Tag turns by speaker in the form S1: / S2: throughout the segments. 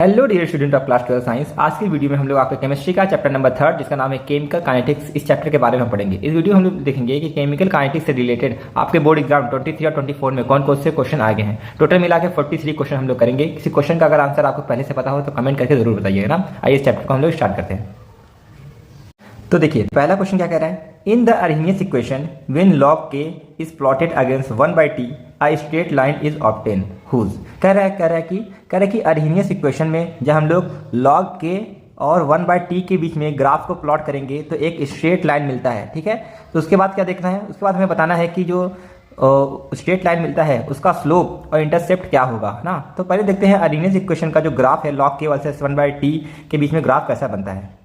S1: Hello dear student of class 12 science. आज की video में हम लोग आपके केमिस्ट्री का चैप्टर नंबर 3 जिसका नाम है केमिकल काइनेटिक्स, इस चैप्टर के बारे में पढ़ेंगे। इस वीडियो में हम लोग देखेंगे कि केमिकल काइनेटिक्स से रिलेटेड आपके बोर्ड एग्जाम 23 और 24 में कौन कौन से क्वेश्चन आ गए हैं। टोटल मिला के 43 क्वेश्चन हम लोग करेंगे। किसी क्वेश्चन का अगर आंसर आपको पहले से पता हो तो कमेंट करके जरूर बताइएगा ना। आइए इस चैप्टर को हम लोग स्टार्ट करते हैं। तो देखिए पहला क्वेश्चन क्या कह रहा है, in the Arrhenius equation when log k is plotted against 1/t a straight line is obtained whose. कह रहा है कि अर्हेनियस इक्वेशन में जब हम लोग log k और 1/t के बीच में ग्राफ को प्लॉट करेंगे तो एक स्ट्रेट लाइन मिलता है। ठीक है, तो उसके बाद क्या देखना है, उसके बाद हमें बताना है कि जो स्ट्रेट लाइन मिलता है उसका स्लोप और इंटरसेप्ट क्या होगा ना। तो पहले देखते हैं अर्हेनियस इक्वेशन का जो ग्राफ है log k वर्सेस 1/t के बीच में ग्राफ कैसा बनता है।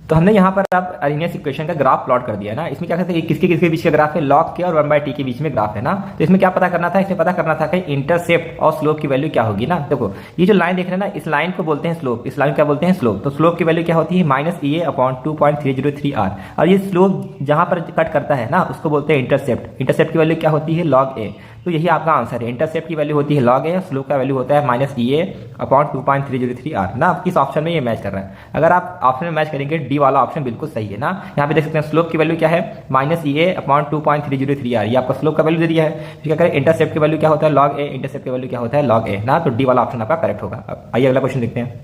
S1: तो हमने यहाँ पर अब अर्हेनियस इक्वेशन का ग्राफ प्लॉट कर दिया ना। इसमें क्या कहते हैं, किसके बीच का ग्राफ है, log k और 1/t के बीच में ग्राफ है ना। तो इसमें क्या पता करना था, इसमें पता करना था कि इंटरसेप्ट और स्लोप की वैल्यू क्या होगी ना। देखो ये जो लाइन देख रहे हैं ना, इस लाइन को बोलते हैं स्लोप, इस लाइन क्या बोलते हैं स्लोप। तो स्लोप की वैल्यू क्या होती है -EA/2.303r, और ये स्लोप जहां पर कट करता है ना उसको बोलते हैं इंटरसेप्ट। इंटरसेप्ट की वैल्यू क्या होती है log a। तो यही आपका आंसर है, इंटरसेप्ट की वैल्यू होती है log a, स्लोप का वैल्यू होता है -EA/2.303r ना। किस ऑप्शन में ये मैच कर रहा है, अगर आप ऑप्शन में मैच करेंगे डी वाला ऑप्शन बिल्कुल सही है ना। यहाँ पे देख सकते हैं स्लोप की वैल्यू क्या है -EA/2.303r, ये आपका स्लोप का वैल्यू दे दिया है। तो क्या करें, इंटरसेप्ट की वैल्यू क्या होता है log a, इंटरसेप्ट की वैल्यू क्या होता है log a ना। तो डी वाला ऑप्शन आपका करेक्ट होगा। आइए अगला क्वेश्चन देखते हैं।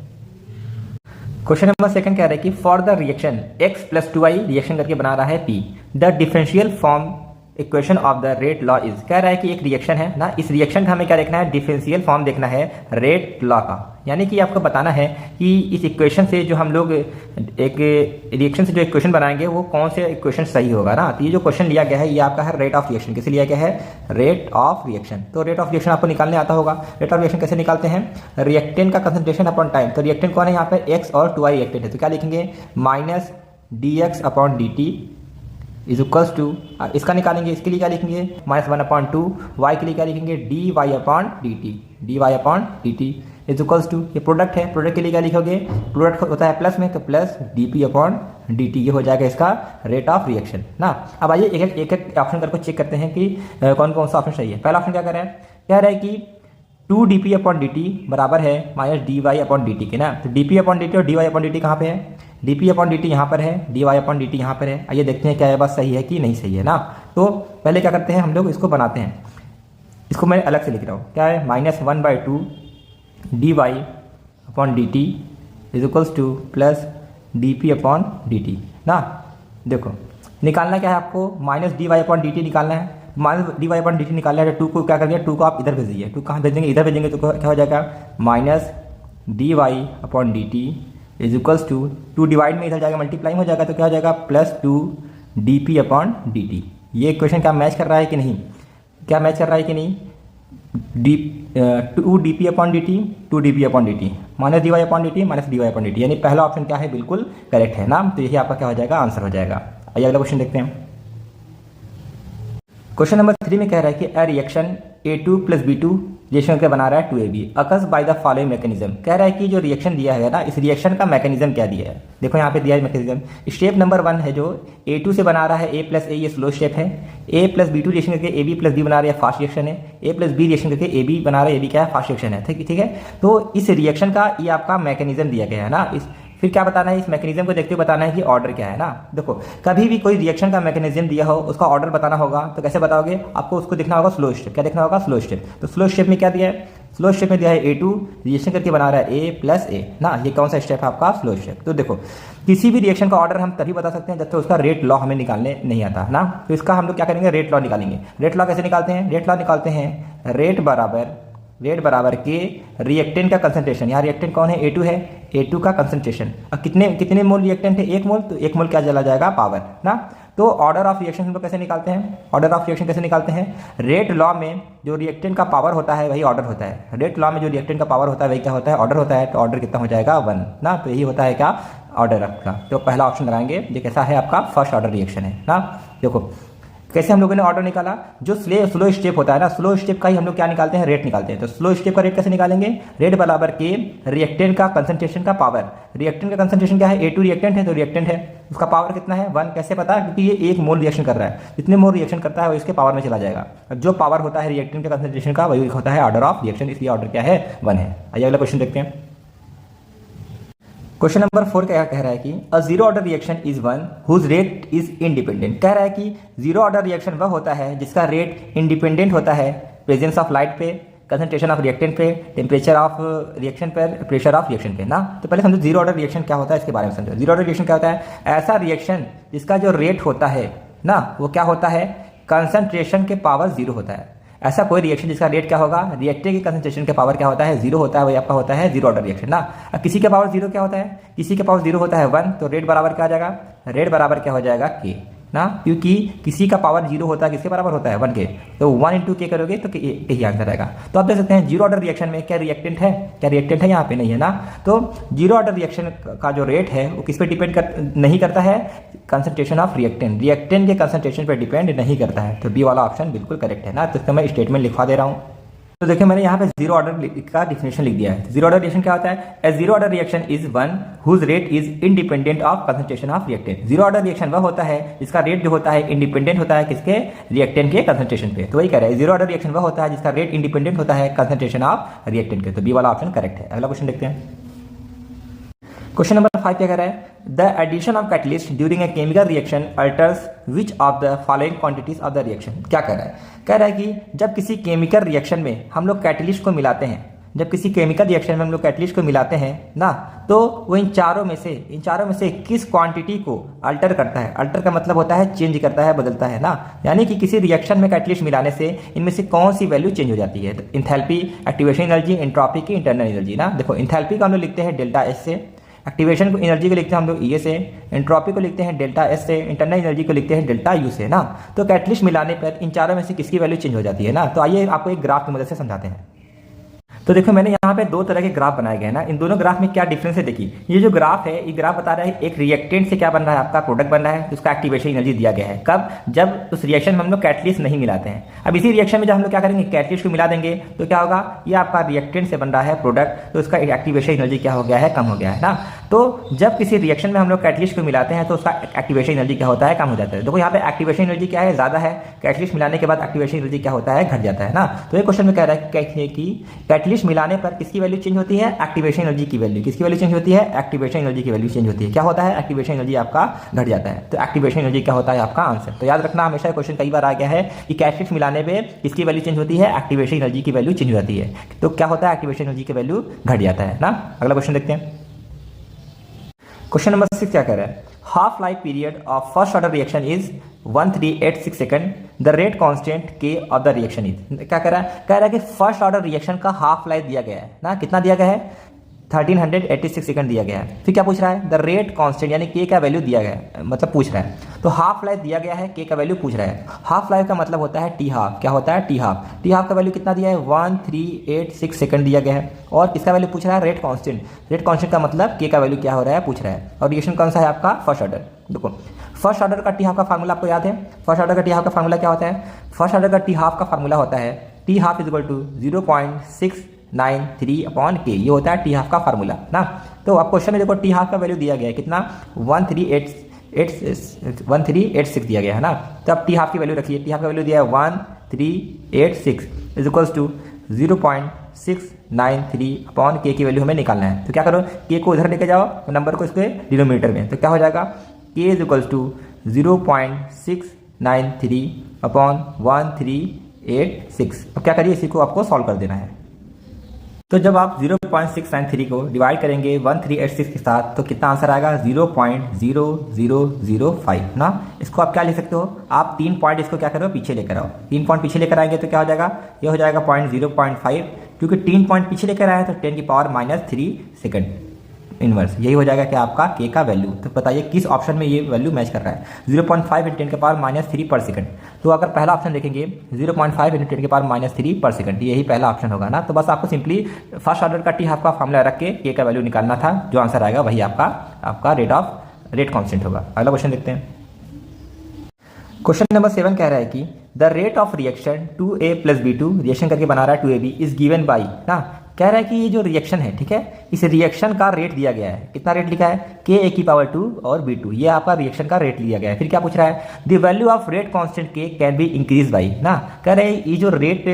S1: क्वेश्चन नंबर सेकंड कह रहा है कि for the reaction x + 2y reaction करके बना रहा है P, the differential form equation of the rate law is. कह रहा है कि एक रिएक्शन है ना, इस रिएक्शन का हमें क्या देखना है, डिफरेंशियल फॉर्म देखना है रेट लॉ का। यानी कि आपको बताना है कि इस इक्वेशन से जो हम लोग एक रिएक्शन से जो इक्वेशन बनाएंगे वो कौन से इक्वेशन सही होगा ना। तो ये जो क्वेश्चन लिया गया है ये आपका है रेट ऑफ रिएक्शन। कैसे लिया गया है, रेट ऑफ रिएक्शन। तो रेट ऑफ रिएक्शन आपको निकालने आता होगा। रेट ऑफ रिएक्शन कैसे निकालते हैं, रिएक्टेंट का कंसंट्रेशन अपॉन टाइम। तो रिएक्टेंट कौन है यहाँ पे, x और 2y रिएक्टेंट है। तो क्या लिखेंगे, -dx/dt इज इक्वल्स टू, इसका निकालेंगे, इसके लिए क्या लिखेंगे, -1/2, y के लिए क्या लिखेंगे, dy/dt इज इक्वल्स टू, ये प्रोडक्ट है, प्रोडक्ट के लिए क्या लिखोगे, प्रोडक्ट होता है प्लस में तो प्लस dp/dt, ये हो जाएगा इसका रेट ऑफ रिएक्शन ना। अब आइए एक एक ऑप्शन करके चेक करते हैं कि कौन कौन सा ऑप्शन सही है। पहला ऑप्शन क्या कह रहा है कि 2dp/dt बराबर है -dy/dt के ना। तो dp/dt और dy/dt कहाँ पे है, dp/dt यहाँ पर है, dy/dt यहाँ पर है। आइए देखते हैं क्या ये बात सही है कि नहीं सही है ना। तो पहले क्या करते हैं, हम लोग इसको बनाते हैं। इसको मैं अलग से लिख रहा हूँ, क्या है, -1/2 dy/dt is equals two plus dp/dt ना। देखो निकालना क्या है आपको, -dy/dt निकालना है। -dy/dt निकालना है, 2 को क्या कर दिया, 2 को आप इधर भेज दीजिए। 2 कहाँ भेजेंगे, इधर भेजेंगे तो क्या हो जाएगा, -dy/dt is equals to 2 divide में इधर जाएगा, मल्टीप्लाई हो जाएगा तो क्या हो जाएगा, +2dp/dt। ये इक्वेशन क्या मैच कर रहा है कि नहीं, क्या मैच कर रहा है कि नहीं, 2dp/dt -dy/dt -dy/dt, यानी पहला ऑप्शन क्या है, बिल्कुल करेक्ट है ना। तो यही आपका क्या हो जाएगा, आंसर हो जाएगा। आइए अगला क्वेश्चन देखते हैं। क्वेश्चन नंबर 3 में कह रहा है कि a reaction A2 + B2 reaction करके बना रहा है 2AB occurs by the following mechanism. कह रहा है कि जो रिएक्शन दिया है ना, इस रिएक्शन का मैकेनिज्म क्या दिया है। देखो यहाँ पे दिया है मैकेनिज्म। स्टेप नंबर 1 है जो A2 से बना रहा है A + A, ये स्लो स्टेप है। A + B2 रिएक्शन करके AB + B बना रहा है, फास्ट रिएक्शन है। A + B रिएक्शन करके AB बना रहा है, AB क्या है, फास्ट रिएक्शन है। ठीक है, तो इस रिएक्शन का ये आपका मैकेनिज्म दिया गया है ना। फिर क्या बताना है, इस मैकेनिज्म को देखते हुए बताना है कि ऑर्डर क्या है ना। देखो कभी भी कोई रिएक्शन का मैकेनिज्म दिया हो उसका ऑर्डर बताना होगा, तो कैसे बताओगे, आपको उसको देखना होगा स्लो स्टेप। क्या देखना होगा, स्लो स्टेप। तो स्लो स्टेप में क्या दिया है, स्लो स्टेप में दिया है A2 रिएक्शन करके बना रहा है A + A ना। ये कौन सा स्टेप है आपका, स्लो स्टेप। तो देखो किसी भी रिएक्शन का ऑर्डर हम तभी बता सकते हैं जब तक उसका रेट लॉ हमें निकालने नहीं आता ना। तो इसका हम लोग क्या करेंगे, रेट लॉ निकालेंगे। रेट लॉ कैसे निकालते हैं, रेट लॉ निकालते हैं, रेट बराबर के रिएक्टेंट का कंसंट्रेशन। यहाँ रिएक्टेंट कौन है, A2 है, A2 का कंसंट्रेशन। अब कितने मोल रिएक्टेंट है, 1 मोल, तो 1 मोल क्या चला जाएगा, पावर ना। तो ऑर्डर ऑफ रिएक्शन हम लोग कैसे निकालते हैं, ऑर्डर ऑफ रिएक्शन कैसे निकालते हैं, रेट लॉ में जो रिएक्टेंट का पावर होता है वही ऑर्डर होता है। रेट लॉ में जो रिएक्टेंट का पावर होता है वही क्या होता है, ऑर्डर होता है। तो ऑर्डर कितना हो जाएगा, 1 ना। तो यही होता है क्या, ऑर्डर आपका। तो पहला ऑप्शन लगाएंगे, ये कैसा है आपका, फर्स्ट ऑर्डर रिएक्शन है ना। देखो कैसे हम लोगों ने ऑर्डर निकाला, जो स्लो स्टेप होता है ना, स्लो स्टेप का ही हम लोग क्या निकालते हैं, रेट निकालते हैं। तो स्लो स्टेप का रेट कैसे निकालेंगे, रेट बराबर के रिएक्टेंट का कंसंट्रेशन का पावर। रिएक्टेंट का कंसंट्रेशन क्या है, A2 रिएक्टेंट है तो रिएक्टेंट है, उसका पावर कितना है, 1। कैसे पता, क्योंकि ये 1 मोल रिएक्शन कर रहा है, जितने मोल रिएक्शन करता है वो इसके पावर में चला जाएगा। जो पावर होता है रिएक्टेंट के कंसंट्रेशन का वही होता है ऑर्डर ऑफ रिएक्शन, इसलिए ऑर्डर क्या है, 1 है। आइए अगला क्वेश्चन देखते हैं। क्वेश्चन नंबर 4 क्या कह रहा है कि a zero order reaction is one whose rate is independent. कह रहा है कि जीरो ऑर्डर रिएक्शन वह होता है जिसका रेट इंडिपेंडेंट होता है प्रेजेंस ऑफ लाइट पे, कंसंट्रेशन ऑफ रिएक्टेंट पे, टेम्परेचर ऑफ रिएक्शन पर, प्रेशर ऑफ रिएक्शन पे ना। तो पहले समझो जीरो ऑर्डर रिएक्शन क्या होता है, इसके बारे में समझो। जीरो ऑर्डर रिएक्शन क्या होता है? ऐसा रिएक्शन जिसका जो रेट होता है ना वो क्या होता है, कंसंट्रेशन के पावर जीरो होता है। ऐसा कोई रिएक्शन जिसका रेट क्या होगा, रिएक्टर की कंसंट्रेशन के पावर क्या होता है, जीरो होता है, वही आपका होता है जीरो ऑर्डर रिएक्शन ना। अब किसी के पावर जीरो क्या होता है, किसी के पावर जीरो होता है वन, तो रेट बराबर क्या आ जाएगा, रेट बराबर क्या हो जाएगा के ना, क्योंकि किसी का पावर जीरो होता है किसके बराबर होता है, वन के, तो वन इंटू के करोगे तो यही आंसर आएगा। तो आप देख सकते हैं जीरो ऑर्डर रिएक्शन में क्या रिएक्टेंट है, क्या रिएक्टेंट है, यहाँ पे नहीं है ना। तो जीरो ऑर्डर रिएक्शन का जो रेट है वो किस पे डिपेंड नहीं करता है, कंसंट्रेशन ऑफ रिएक्टेंट, रिएक्टेंट के कंसंट्रेशन पर डिपेंड नहीं करता है। तो बी वाला ऑप्शन बिल्कुल करेक्ट है ना। तो इसका मैं स्टेटमेंट लिखवा दे रहा हूँ। तो देखिए मैंने यहाँ पे जीरो ऑर्डर का डिफिनेशन लिख दिया है। जीरो ऑर्डर रिएक्शन क्या होता है, a zero order reaction is one whose rate is independent of concentration of reactant. Zero order reaction वह होता है जिसका रेट जो होता है इंडिपेंडेंट होता है किसके, रिएक्टेंट के कंसंट्रेशन पे। तो वही कह रहे हैं जीरो ऑर्डर रिएक्शन वह होता है जिसका रेट इंडिपेंडेंट होता है कंसंट्रेशन ऑफ रिएक्टेंट के। तो बी वाला ऑप्शन करेक्ट है। अगला क्वेश्चन देखते हैं। क्वेश्चन नंबर 5 क्या कह रहा है, the addition of catalyst during a chemical reaction alters which of the following quantities of the reaction. क्या कह रहा है, कह रहा है कि जब किसी केमिकल रिएक्शन में हम लोग कैटलिस्ट को मिलाते हैं, जब किसी केमिकल रिएक्शन में हम लोग कैटलिस्ट को मिलाते हैं ना, तो वो इन चारों में से किस क्वांटिटी को अल्टर करता है। अल्टर का मतलब होता है चेंज करता है, बदलता है ना। यानी कि किसी रिएक्शन में कैटलिस्ट मिलाने से इनमें से कौन सी वैल्यू चेंज हो जाती है। इंथैल्पी, एक्टिवेशन एनर्जी, एंट्रोपी की इंटरनल एनर्जी ना। देखो इंथैल्पी को हम लोग लिखते हैं डेल्टा एस से, एक्टिवेशन को एनर्जी को लिखते हैं हम लोग ई से, एंट्रोपी को लिखते हैं डेल्टा एस से, इंटरनल एनर्जी को लिखते हैं डेल्टा यू से ना। तो कैटलिस्ट मिलाने पर इन चारों में से किसकी वैल्यू चेंज हो जाती है ना। तो आइए आपको एक ग्राफ की मदद से समझाते हैं। तो देखो मैंने यहाँ पे दो तरह के ग्राफ बनाए गए हैं ना। इन दोनों ग्राफ में क्या डिफरेंस है देखिए। ये जो ग्राफ है, ये ग्राफ बता रहा है एक रिएक्टेंट से क्या बन रहा है, आपका प्रोडक्ट बन रहा है, उसका एक्टिवेशन एनर्जी दिया गया है। कब, जब उस रिएक्शन में हम लोग कैटलिस्ट नहीं मिलाते हैं। अब इसी रिएक्शन में जब हम लोग क्या करेंगे, कैटलिस्ट को मिला देंगे तो क्या होगा, ये आपका रिएक्टेंट से बन रहा है प्रोडक्ट, तो उसका एक्टिवेशन एनर्जी क्या हो गया है, कम हो गया है ना। तो जब किसी रिएक्शन में हम लोग कैटलिस्ट को मिलाते हैं तो उसका एक्टिवेशन एनर्जी क्या होता है, कम हो जाता है। देखो यहाँ पे एक्टिवेशन एनर्जी क्या है, ज्यादा है, कैटलिस्ट मिलाने के बाद एक्टिवेशन एनर्जी क्या होता है, घट जाता है ना। तो ये क्वेश्चन में कह रहा है कि कैटलिस्ट मिलाने पर किसकी वैल्यू चेंज होती है, एक्टिवेशन एनर्जी की वैल्यू। किसकी वैल्यू चेंज होती है, एक्टिवेशन एनर्जी की वैल्यू चेंज होती है। क्या होता है, एक्टिवेशन एनर्जी आपका घट जाता है। तो एक्टिवेशन एनर्जी क्या होता है, आपका आंसर। तो याद रखना, हमेशा क्वेश्चन कई बार आ गया है कि कैटलिस्ट मिलाने पे किसकी वैल्यू चेंज होती है, एक्टिवेशन एनर्जी की वैल्यू चेंज हो जाती है। तो क्या होता है, एक्टिवेशन एनर्जी की वैल्यू घट जाता है ना। अगला क्वेश्चन देखते हैं। क्वेश्चन नंबर 6 क्या कह रहा है, half life period of first order reaction is 1386 second, the rate constant के ऑफ द रिएक्शन इज। क्या कह रहा है, कह रहा है कि फर्स्ट ऑर्डर रिएक्शन का हाफ लाइफ दिया गया है ना। कितना दिया गया है, 1386 सेकंड दिया गया है। फिर क्या पूछ रहा है, द रेट कांस्टेंट यानी के का वैल्यू दिया गया है, मतलब पूछ रहा है। तो हाफ लाइफ दिया गया है, के का वैल्यू पूछ रहा है। हाफ लाइफ का मतलब होता है टी हाफ। क्या होता है, टी हाफ। टी हाफ का वैल्यू कितना दिया है, 1386 सेकंड दिया गया है। और किसका वैल्यू पूछ रहा है, रेट कांस्टेंट। रेट कांस्टेंट का मतलब के का वैल्यू क्या हो रहा है, पूछ रहा है। और रिएक्शन कौन सा है, आपका फर्स्ट ऑर्डर। देखो फर्स्ट ऑर्डर का टी हाफ का फार्मूला आपको याद है। फर्स्ट ऑर्डर का टी हाफ का फार्मूला क्या होता है, फर्स्ट ऑर्डर का टी हाफ का फार्मूला होता है T half is equal to 0.693 upon K. ये होता है टी हाफ का फार्मूला ना। तो अब क्वेश्चन में देखो टी हाफ का वैल्यू दिया गया है कितना, 1386 दिया गया है ना। तो अब टी हाफ की वैल्यू रखिए, टी हाफ का वैल्यू दिया है 1386 इज इक्वल्स टू 0.693 अपॉन के की वैल्यू हमें निकालना है। तो क्या करो, के को उधर लेके जाओ, नंबर को इसके डिनोमिनेटर में। तो क्या हो जाएगा, के इज इक्वल्स टू 0.693 अपॉन 1386। अब क्या करिए, इसी को आपको सॉल्व कर देना है। तो जब आप 0.693 को डिवाइड करेंगे 1386 के साथ तो कितना आंसर आएगा, 0.0005 ना। इसको आप क्या लिख सकते हो, आप 3 पॉइंट इसको क्या करो, पीछे लेकर आओ। 3 पॉइंट पीछे लेकर आएंगे तो क्या हो जाएगा, ये हो जाएगा 0.5, क्योंकि 3 पॉइंट पीछे लेकर आए तो 10 की पावर -3 सेकंड इनवर्स। यही हो जाएगा कि आपका के का वैल्यू। तो बताइए किस ऑप्शन में ये वैल्यू मैच कर रहा है, 0.5 × 10 की पावर -3 पर सेकंड। तो अगर पहला ऑप्शन देखेंगे 0.5 × 10 की पावर -3 पर सेकंड, यही पहला ऑप्शन होगा ना। तो बस आपको सिंपली फर्स्ट ऑर्डर का टी हाफ का फॉर्मूला रख के का वैल्यू निकालना था। जो आंसर आएगा वही आपका रेट कांस्टेंट होगा। अगला क्वेश्चन देखते हैं। क्वेश्चन नंबर 7 कह रहा है कि the rate of reaction 2A + B2 reaction करके बना रहा है 2AB इज गिवन बाई ना। कह रहा है कि ये जो रिएक्शन है, ठीक है, इस रिएक्शन का रेट दिया गया है। कितना रेट लिखा है, KA⁻2 और B2, ये आपका रिएक्शन का रेट लिया गया है। फिर क्या पूछ रहा है, the value of rate constant के कैन बी इंक्रीज बाई ना। कह रहे हैं ये जो रेट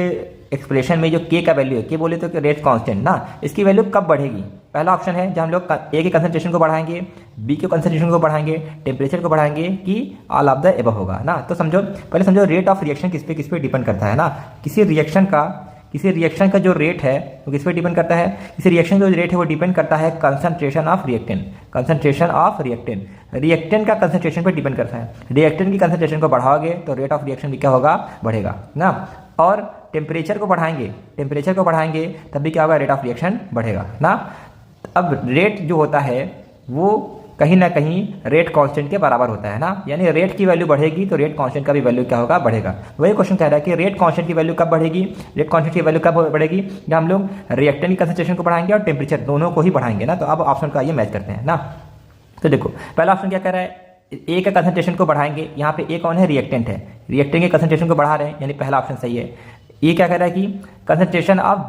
S1: एक्सप्रेशन में जो के का वैल्यू है, के बोले तो रेट कांस्टेंट ना, इसकी वैल्यू कब बढ़ेगी, पहला ऑप्शन है जब हम लोग ए के कंसंट्रेशन को बढ़ाएंगे, बी के कंसंट्रेशन को बढ़ाएंगे, टेम्परेचर को बढ़ाएंगे, कि ऑल ऑफ द एबव होगा ना। तो समझो, पहले समझो रेट ऑफ रिएक्शन किस पे डिपेंड करता है ना। किसी रिएक्शन का जो रेट है वो किस पे डिपेंड करता है, किसी रिएक्शन का जो रेट है वो डिपेंड करता है कंसंट्रेशन ऑफ रिएक्टेंट, रिएक्टेंट का कंसंट्रेशन पे डिपेंड करता है। रिएक्टेंट की कंसंट्रेशन को बढ़ाओगे तो रेट ऑफ रिएक्शन भी क्या होगा, बढ़ेगा ना। और टेम्परेचर को बढ़ाएंगे तब भी क्या होगा, रेट ऑफ रिएक्शन बढ़ेगा ना। अब रेट जो होता है वो कहीं ना कहीं रेट कांस्टेंट के बराबर होता है ना, यानी रेट की वैल्यू बढ़ेगी तो रेट कांस्टेंट का भी वैल्यू क्या होगा, बढ़ेगा। वही क्वेश्चन कह रहा है कि रेट कांस्टेंट की वैल्यू कब बढ़ेगी, रेट कांस्टेंट की वैल्यू कब बढ़ेगी, जब हम लोग रिएक्टेंट की कंसंट्रेशन को बढ़ाएंगे और टेम्परेचर दोनों को ही बढ़ाएंगे ना। तो अब ऑप्शन का ये मैच करते हैं ना। तो देखो पहला ऑप्शन क्या कह रहा है, ए का कंसंट्रेशन को बढ़ाएंगे, यहाँ पे ए कौन है, रिएक्टेंट है, रिएक्टेंट के कंसंट्रेशन को बढ़ा रहे हैं, यानी पहला ऑप्शन सही है। ये क्या कह रहा है कि कंसंट्रेशन ऑफ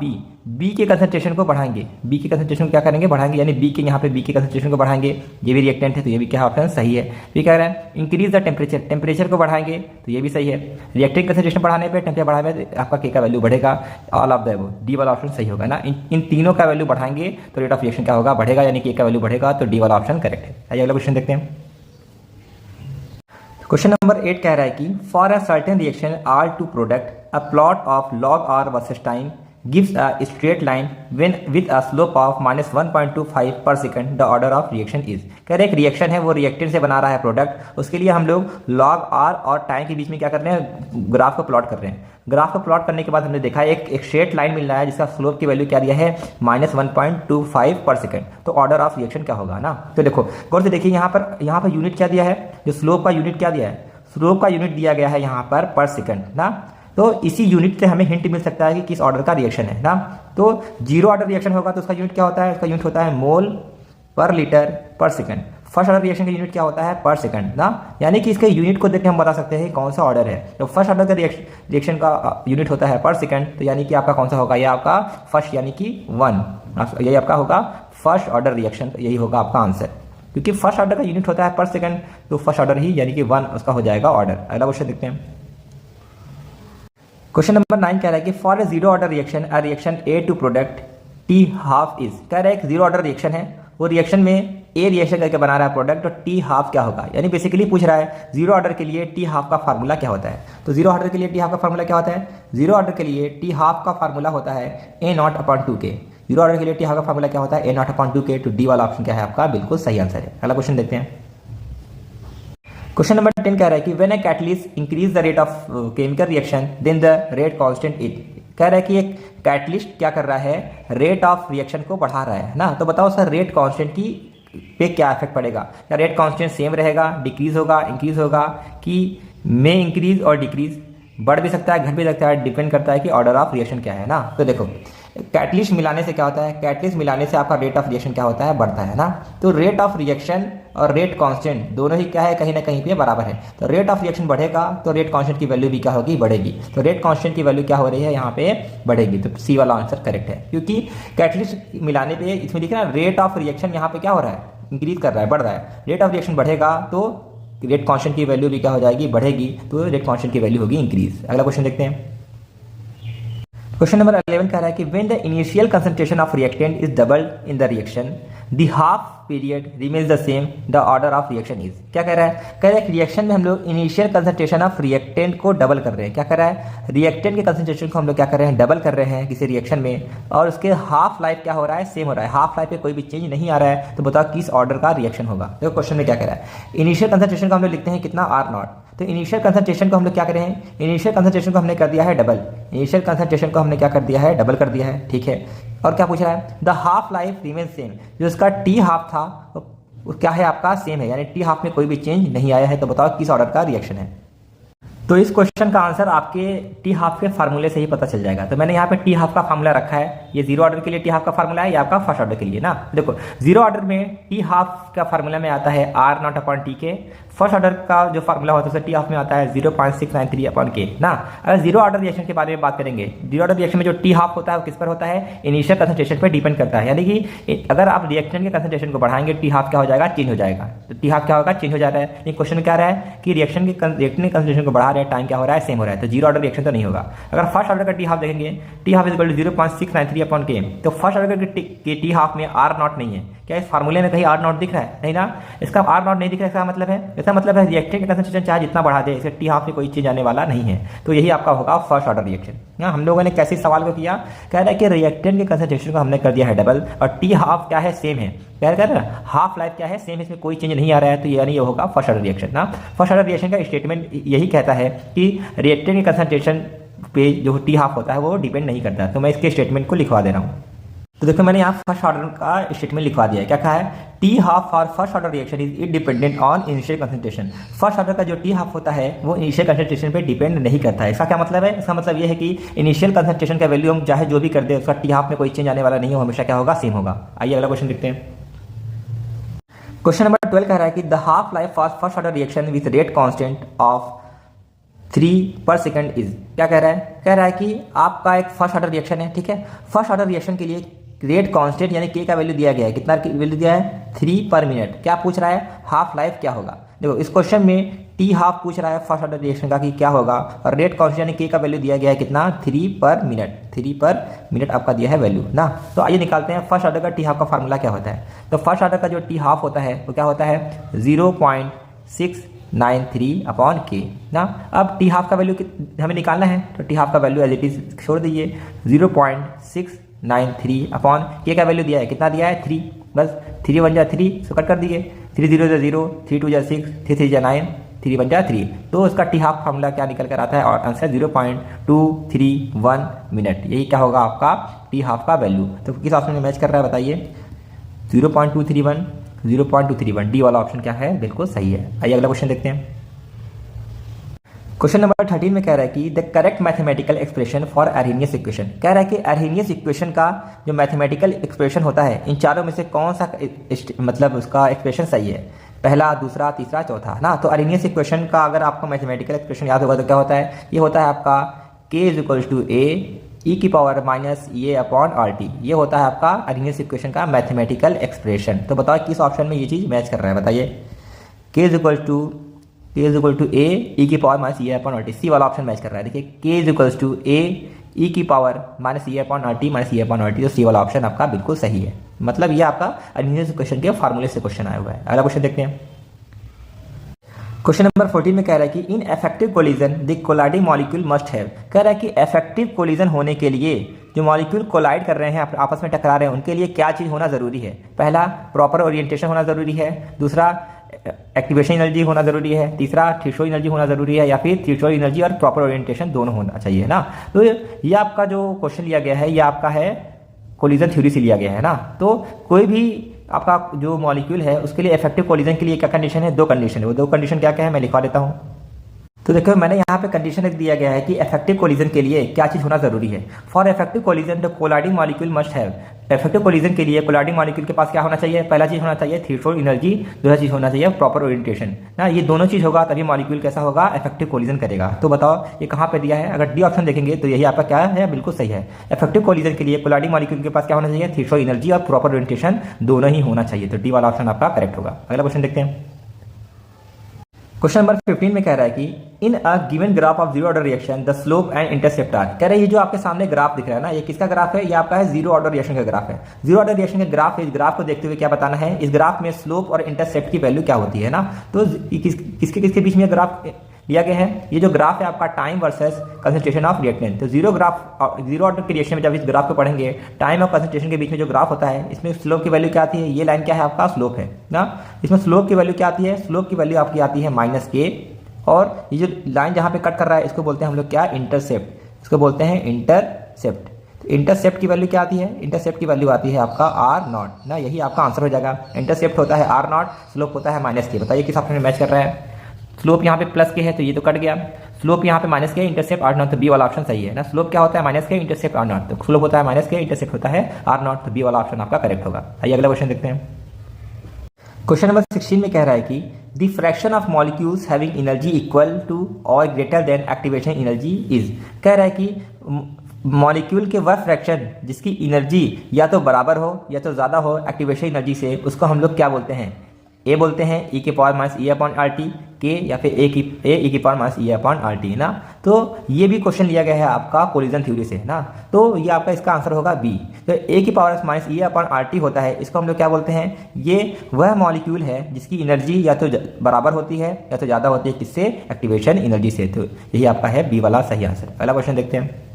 S1: बी के कंसंट्रेशन को बढ़ाएंगे, बी के कंसंट्रेशन को क्या करेंगे, बढ़ाएंगे, यानी बी के यहाँ पे बी के कंसंट्रेशन को बढ़ाएंगे, ये भी रिएक्टेंट है तो ये भी क्या ऑप्शन सही है। ये कह रहा है इंक्रीज द टेम्परेचर को बढ़ाएंगे तो ये भी सही है। रिएक्टेंट कंसंट्रेशन बढ़ाने पे, टेम्परेचर बढ़ाने पे आपका के का वैल्यू बढ़ेगा, all of the above, D वाला ऑप्शन सही होगा ना। इन तीनों का वैल्यू बढ़ाएंगे तो रेट ऑफ रिएक्शन क्या होगा, बढ़ेगा, यानी के का वैल्यू बढ़ेगा, तो डी वाला ऑप्शन करेक्ट है। आइए अगला क्वेश्चन देखते हैं। क्वेश्चन नंबर 8 कह रहा है कि for a certain reaction R to product a plot of log R versus time gives a straight line when with a slope of -1.25 per second the order of reaction is. कह रहे एक reaction है, वो reactant से बना रहा है product, उसके लिए हम लोग लॉग आर और टाइम के बीच में क्या कर रहे हैं, ग्राफ को प्लॉट कर रहे हैं। ग्राफ को प्लॉट करने के बाद हमने देखा एक स्ट्रेट लाइन मिल रहा है जिसका स्लोप की वैल्यू क्या दिया है, -1.25 पर सेकंड। तो ऑर्डर ऑफ रिएक्शन क्या होगा ना। तो देखो गौर से देखिए, यहाँ पर यूनिट क्या दिया है, जो स्लोप का यूनिट क्या दिया है, स्लोप का यूनिट दिया गया है यहाँ पर सेकंड ना। तो इसी यूनिट से हमें हिंट मिल सकता है कि किस ऑर्डर का रिएक्शन है ना। तो जीरो ऑर्डर रिएक्शन होगा तो उसका यूनिट क्या होता है, उसका यूनिट होता है मोल पर लीटर पर सेकंड। फर्स्ट ऑर्डर रिएक्शन का यूनिट क्या होता है, पर सेकंड ना, यानी कि इसके यूनिट को देख के हम बता सकते हैं कौन सा ऑर्डर है। तो फर्स्ट ऑर्डर का रिएक्शन का यूनिट होता है पर सेकंड, तो यानी कि आपका कौन सा होगा, ये आपका फर्स्ट यानी कि 1, यही आपका होगा फर्स्ट ऑर्डर रिएक्शन, तो यही होगा आपका आंसर, क्योंकि फर्स्ट ऑर्डर का यूनिट होता है पर सेकंड, तो फर्स्ट ऑर्डर ही यानी कि 1 उसका हो जाएगा ऑर्डर। अगला क्वेश्चन देखते हैं। क्वेश्चन नंबर 9 कह रहा है कि for a zero order reaction a reaction A to product T half is. कह रहा है एक जीरो ऑर्डर रिएक्शन है, वो रिएक्शन में ए रिएक्शन करके बना रहा है प्रोडक्ट, तो टी हाफ क्या होगा, यानी बेसिकली पूछ रहा है जीरो ऑर्डर के लिए टी हाफ का फार्मूला क्या होता है। तो जीरो ऑर्डर के लिए टी हाफ का फार्मूला क्या होता है, जीरो ऑर्डर के लिए टी हाफ का फार्मूला होता है A0/2K। जीरो ऑर्डर के लिए टी हाफ का फार्मूला क्या होता है, A0/2K। तो डी वाला ऑप्शन क्या है आपका, बिल्कुल सही आंसर है। अगला क्वेश्चन देखते हैं। क्वेश्चन नंबर 10 कह रहा है कि when a catalyst increase the rate of chemical reaction then the rate constant is. कह रहा है कि एक कैटलिस्ट क्या कर रहा है, रेट ऑफ रिएक्शन को बढ़ा रहा है ना। तो बताओ सर रेट कांस्टेंट की पे क्या इफेक्ट पड़ेगा, क्या रेट कांस्टेंट सेम रहेगा, डिक्रीज होगा, इंक्रीज होगा, कि में इंक्रीज और डिक्रीज, बढ़ भी सकता है घट भी सकता है, डिपेंड करता है कि ऑर्डर ऑफ रिएक्शन क्या है ना। तो देखो कैटलिस्ट मिलाने से क्या होता है, कैटलिस्ट मिलाने से आपका रेट ऑफ रिएक्शन क्या होता है, बढ़ता है ना। तो रेट ऑफ रिएक्शन और रेट कांस्टेंट दोनों ही क्या है, कहीं ना कहीं पे बराबर है। तो रेट ऑफ रिएक्शन बढ़ेगा तो रेट कांस्टेंट की वैल्यू भी क्या होगी, बढ़ेगी। तो रेट कांस्टेंट की वैल्यू क्या हो रही है, यहाँ पे बढ़ेगी। तो सी वाला आंसर करेक्ट है, क्योंकि कैटलिस्ट मिलाने पे इसमें दिख रहा है रेट ऑफ रिएक्शन यहाँ पे क्या हो रहा है, इंक्रीज कर रहा है, बढ़ रहा है। रेट ऑफ रिएक्शन बढ़ेगा तो रेट कांस्टेंट की वैल्यू भी क्या हो जाएगी, बढ़ेगी, तो रेट कांस्टेंट की वैल्यू होगी इंक्रीज। अगला क्वेश्चन देखते हैं। क्वेश्चन नंबर 11 कह रहा है कि when the initial concentration of reactant is doubled in the reaction the half period remains the same the order of reaction is. क्या कह रहा है, कह रहा है कि रिएक्शन में हम लोग इनिशियल कंसंट्रेशन ऑफ रिएक्टेंट को डबल कर रहे हैं। क्या कर रहा है, रिएक्टेंट के कंसंट्रेशन को हम लोग क्या कर रहे हैं, डबल कर रहे हैं किसी रिएक्शन में, और उसके हाफ लाइफ क्या हो रहा है, सेम हो रहा है। हाफ लाइफ पे कोई भी चेंज नहीं आ रहा है। तो बताओ किस ऑर्डर का रिएक्शन होगा। देखो क्वेश्चन में क्या कह रहा है, इनिशियल कंसंट्रेशन को हम लोग लिखते हैं कितना, R0। तो इनिशियल कंसंट्रेशन को हम लोग क्या करें हैं, इनिशियल कंसंट्रेशन को हमने कर दिया है डबल, इनिशियल कंसंट्रेशन को हमने क्या कर दिया है, डबल कर दिया है, ठीक है। और क्या पूछ रहा है, the half life remain same, जो इसका टी हाफ था वो क्या है आपका, सेम है, यानी टी हाफ में कोई भी चेंज नहीं आया है। तो बताओ किस ऑर्डर का रिएक्शन है। तो इस क्वेश्चन का आंसर आपके टी हाफ के फार्मूले से ही पता चल जाएगा। तो मैंने यहाँ पे टी हाफ का फार्मूला रखा है, ये जीरो ऑर्डर के लिए टी हाफ का फार्मूला है, ये आपका फर्स्ट ऑर्डर के लिए ना। देखो जीरो ऑर्डर में टी हाफ का फार्मूला में आता है R0/Tk, फर्स्ट ऑर्डर का जो फार्मूला होता है टी हाफ में आता है 0.693/K ना। अगर जीरो ऑर्डर रिएक्शन के बारे में बात करेंगे, जीरो ऑर्डर रिएक्शन में जो टी हाफ होता है वो किस पर होता है, इनिशियल कंसंट्रेशन पर डिपेंड करता है। यानी कि अगर आप रिएक्शन के कंसंट्रेशन को बढ़ाएंगे टी हाफ क्या हो जाएगा, चेंज हो जाएगा। तो टी हाफ क्या होगा, चेंज हो जाता है। ये क्वेश्चन में क्या रहा है कि रिएक्शन के कंसंट्रेशन को बढ़ा रहे हैं है, टाइम क्या हो रहा है, सेम हो रहा है, तो जीरो ऑर्डर रिएक्शन तो नहीं होगा। अगर फर्स्ट ऑर्डर का टी हाफ देखेंगे, T half is equal to 0.693 upon K, तो फर्स्ट ऑर्डर के टी हाफ में आर नॉट नहीं है। क्या इस फार्मूले में कहीं आर नॉट दिख रहा है? नहीं ना, इसका आर नॉट नहीं दिख रहा है, इसका मतलब है रिएक्टेंट का कंसंट्रेशन चाहे जितना बढ़ा दे, इसके टी हाफ में कोई चीज आने वाला नहीं है। तो यही आपका होगा फर्स्ट ऑर्डर रिएक्शन। हम लोगों ने कैसे सवाल को किया, कह रहा है कि रिएक्टेंट के कंसंट्रेशन को हमने कर दिया है डबल और टी हाफ क्या है, सेम है। कह रहा है हाफ लाइफ क्या है, सेम, इसमें कोई चेंज नहीं आ रहा है, तो यानी ये होगा फर्स्ट ऑर्डर रिएक्शन ना। फर्स्ट ऑर्डर रिएक्शन का स्टेटमेंट यही कहता है कि रिएक्टेंट के कंसंट्रेशन पे जो टी हाफ होता है वो डिपेंड नहीं करता। तो मैं इसके स्टेटमेंट को लिखवा दे रहा हूँ। तो देखो मैंने यहाँ फर्स्ट ऑर्डर का स्टेटमेंट लिखवा दिया है। क्या कहा है, T half for first order reaction is independent on initial concentration. First order का जो टी हाफ होता है वो इनिशियल कंसंट्रेशन पे डिपेंड नहीं करता है। इसका क्या मतलब है, इसका मतलब ये है कि इनिशियल कंसंट्रेशन का वैल्यू हम चाहे जो भी कर दे, उसका टी हाफ में कोई चेंज आने वाला नहीं है, हमेशा क्या होगा, सेम होगा। आइए अगला क्वेश्चन देखते हैं। क्वेश्चन नंबर 12 कह रहा है कि the half life for first order reaction with rate constant of 3 पर सेकंड इज। क्या कह रहा है, कह रहा है कि आपका एक फर्स्ट ऑर्डर रिएक्शन है, ठीक है। फर्स्ट ऑर्डर रिएक्शन के लिए रेट कांस्टेंट यानी के का वैल्यू दिया गया है, कितना वैल्यू दिया है, 3 पर मिनट। क्या पूछ रहा है, हाफ लाइफ क्या होगा। देखो इस क्वेश्चन में टी हाफ पूछ रहा है फर्स्ट ऑर्डर रिएक्शन का कि क्या होगा, और रेट कांस्टेंट यानी के का वैल्यू दिया गया है कितना, 3 पर मिनट। 3 पर मिनट आपका दिया है वैल्यू ना। तो आइए निकालते हैं फर्स्ट ऑर्डर का टी हाफ का फार्मूला क्या होता है। तो फर्स्ट ऑर्डर का जो टी हाफ होता है वो क्या होता है, 0.693 अपॉन के ना। अब टी हाफ का वैल्यू हमें निकालना है, तो टी हाफ का वैल्यू एज इट इज छोड़ दीजिए, 0.693 अपॉन के का वैल्यू दिया है, कितना दिया है, 3, बस 3 1 जा 3, सो कट कर दिए, 3 0 जा 0, 3 2 जा 6, 3 3 जा 9, 3 1 जा 3। तो उसका टी हाफ फार्मूला क्या निकल कर आता है, और आंसर 0.231 मिनट। यही क्या होगा आपका टी हाफ का वैल्यू। तो किस ऑप्शन में मैच कर रहा है बताइए, 0.231, 0.231, डी वाला ऑप्शन क्या है, बिल्कुल सही है। आइए अगला क्वेश्चन देखते हैं। क्वेश्चन नंबर 13 में कह रहा है कि the correct mathematical expression for Arrhenius equation. कह रहा है कि अर्हेनियस इक्वेशन का जो मैथमेटिकल एक्सप्रेशन होता है, इन चारों में से कौन सा मतलब उसका एक्सप्रेशन सही है, पहला, दूसरा, तीसरा, चौथा ना। तो अर्हेनियस इक्वेशन का अगर आपको मैथमेटिकल एक्सप्रेशन याद होगा तो क्या होता है, ये होता है आपका k इज टू ए ई की पावर माइनस ए अपॉन आर टी। ये होता है आपका अर्हेनियस इक्वेशन का मैथमेटिकल एक्सप्रेशन। तो बताओ किस ऑप्शन में ये चीज़ मैच कर रहा है, बताइए। k इज इक्वल टू ए ई की पावर माइनस ए अपॉन आर टी, सी वाला ऑप्शन मैच कर रहा है। देखिए k इज इक्वल टू ए ई की पावर माइनस ए अपॉन आर टी माइनस ए अपॉन आर टी, तो सी वाला ऑप्शन आपका बिल्कुल सही है। मतलब ये आपका अर्हेनियस इक्वेशन के फार्मूले से क्वेश्चन आया हुआ है। अगला क्वेश्चन देखते हैं। क्वेश्चन नंबर 14 में कह रहा है कि in effective collision the colliding molecule must have. कह रहा है कि इफेक्टिव कोलिजन होने के लिए जो मॉलिक्यूल कोलाइड कर रहे हैं, आपस में टकरा रहे हैं, उनके लिए क्या चीज़ होना ज़रूरी है। पहला, प्रॉपर ओरिएंटेशन होना ज़रूरी है, दूसरा एक्टिवेशन एनर्जी होना ज़रूरी है, तीसरा थ्रेशोल्ड एनर्जी होना ज़रूरी है, या फिर थ्रेशोल्ड एनर्जी और प्रॉपर ओरिएंटेशन दोनों होना चाहिए ना। तो ये आपका जो क्वेश्चन लिया गया है, ये आपका है कोलिजन थ्योरी से लिया गया है ना। तो कोई भी आपका जो मॉलिक्यूल है उसके लिए इफेक्टिव कोलिजन के लिए क्या कंडीशन है, 2 कंडीशन है। वो 2 कंडीशन क्या क्या है मैं लिखवा देता हूँ। तो देखो मैंने यहाँ पे कंडीशन एक दिया गया है कि इफेक्टिव कोलिजन के लिए क्या चीज़ होना जरूरी है। For effective collision the colliding molecule must have. Effective collision के लिए कोलाइडिंग मॉलिक्यूल के पास क्या होना चाहिए, पहला चीज़ होना चाहिए थ्रेशोल्ड एनर्जी, दूसरा चीज़ होना चाहिए प्रॉपर ओरिएंटेशन ना। ये दोनों चीज़ होगा तभी मॉलिक्यूल कैसा होगा, इफेक्टिव कोलिजन करेगा। तो बताओ ये कहाँ पे दिया है, अगर डी ऑप्शन देखेंगे तो यही आपका क्या है, बिल्कुल सही है। इफेक्टिव कोलिजन के लिए कोलाइडिंग मॉलिक्यूल के पास क्या होना चाहिए, थ्रेशोल्ड एनर्जी और प्रॉपर ओरिएंटेशन दोनों ही होना चाहिए। तो डी वाला ऑप्शन आपका करेक्ट होगा। अगला क्वेश्चन देखते हैं। क्वेश्चन नंबर 15 में कह रहा है कि in a given graph of zero order reaction the slope and intercept are. कह रहा है ये जो आपके सामने ग्राफ दिख रहा है ना, ये किसका ग्राफ है, ये आपका है जीरो ऑर्डर रिएक्शन का ग्राफ है। जीरो ऑर्डर रिएक्शन का ग्राफ है, इस ग्राफ को देखते हुए क्या बताना है, इस ग्राफ में स्लोप और इंटरसेप्ट की वैल्यू क्या होती है ना। तो किसके किसके बीच में ग्राफ दिया गया है, ये जो ग्राफ है आपका time versus concentration of reactant. तो जीरो ऑर्डर के रिएक्शन में जब इस ग्राफ को पढ़ेंगे, टाइम और कंसंट्रेशन के बीच में जो ग्राफ होता है, इसमें स्लोप की वैल्यू क्या आती है, ये लाइन क्या है आपका स्लोप है ना। इसमें स्लोप की वैल्यू क्या आती है, स्लोप की वैल्यू आपकी आती है माइनस के, और ये जो लाइन जहाँ पे कट कर रहा है इसको बोलते हैं हम लोग क्या, इंटरसेप्ट, इसको बोलते हैं इंटरसेप्ट। तो इंटरसेप्ट की वैल्यू क्या आती है, इंटरसेप्ट की वैल्यू आती है आपका आर नॉट ना। यही आपका आंसर हो जाएगा। इंटरसेप्ट होता है आर नॉट, स्लोप होता है माइनस के। बताइए किस ऑप्शन में मैच कर रहा है। स्लोप यहाँ पे प्लस के है तो ये तो कट गया, स्लोप यहाँ पे माइनस के, इंटरसेप्ट आर नॉट, तो बी वाला ऑप्शन सही है ना। स्लोप क्या होता है, माइनस के, इंटरसेप्ट आर नॉट, तो स्लोप होता है माइनस के, इंटरसेप्ट होता है आर नॉट, तो बी वाला ऑप्शन आपका करेक्ट होगा। आइए अगला क्वेश्चन देखते हैं। क्वेश्चन नंबर 16 में कह रहा है कि the fraction of molecules having energy equal to और greater than activation energy is. कह रहा है कि मॉलिक्यूल के वह फ्रैक्शन जिसकी एनर्जी या तो बराबर हो या तो ज़्यादा हो एक्टिवेशन एनर्जी से, उसको हम लोग क्या बोलते हैं, ए बोलते हैं ई के पावर माइनस ई अपॉन आर टी के, या फिर ए ई की पावर माइनस ई अपॉन आर टी ना। तो ये भी क्वेश्चन लिया गया है आपका कोलिजन थ्योरी से ना, तो ये आपका इसका आंसर होगा बी। तो ए की पावर माइनस ई अपॉन आर टी होता है, इसको हम लोग क्या बोलते हैं, ये वह मॉलिक्यूल है जिसकी एनर्जी या तो बराबर होती है या तो ज़्यादा होती है किससे, एक्टिवेशन एनर्जी से। तो यही आपका है बी वाला सही आंसर। पहला क्वेश्चन देखते हैं।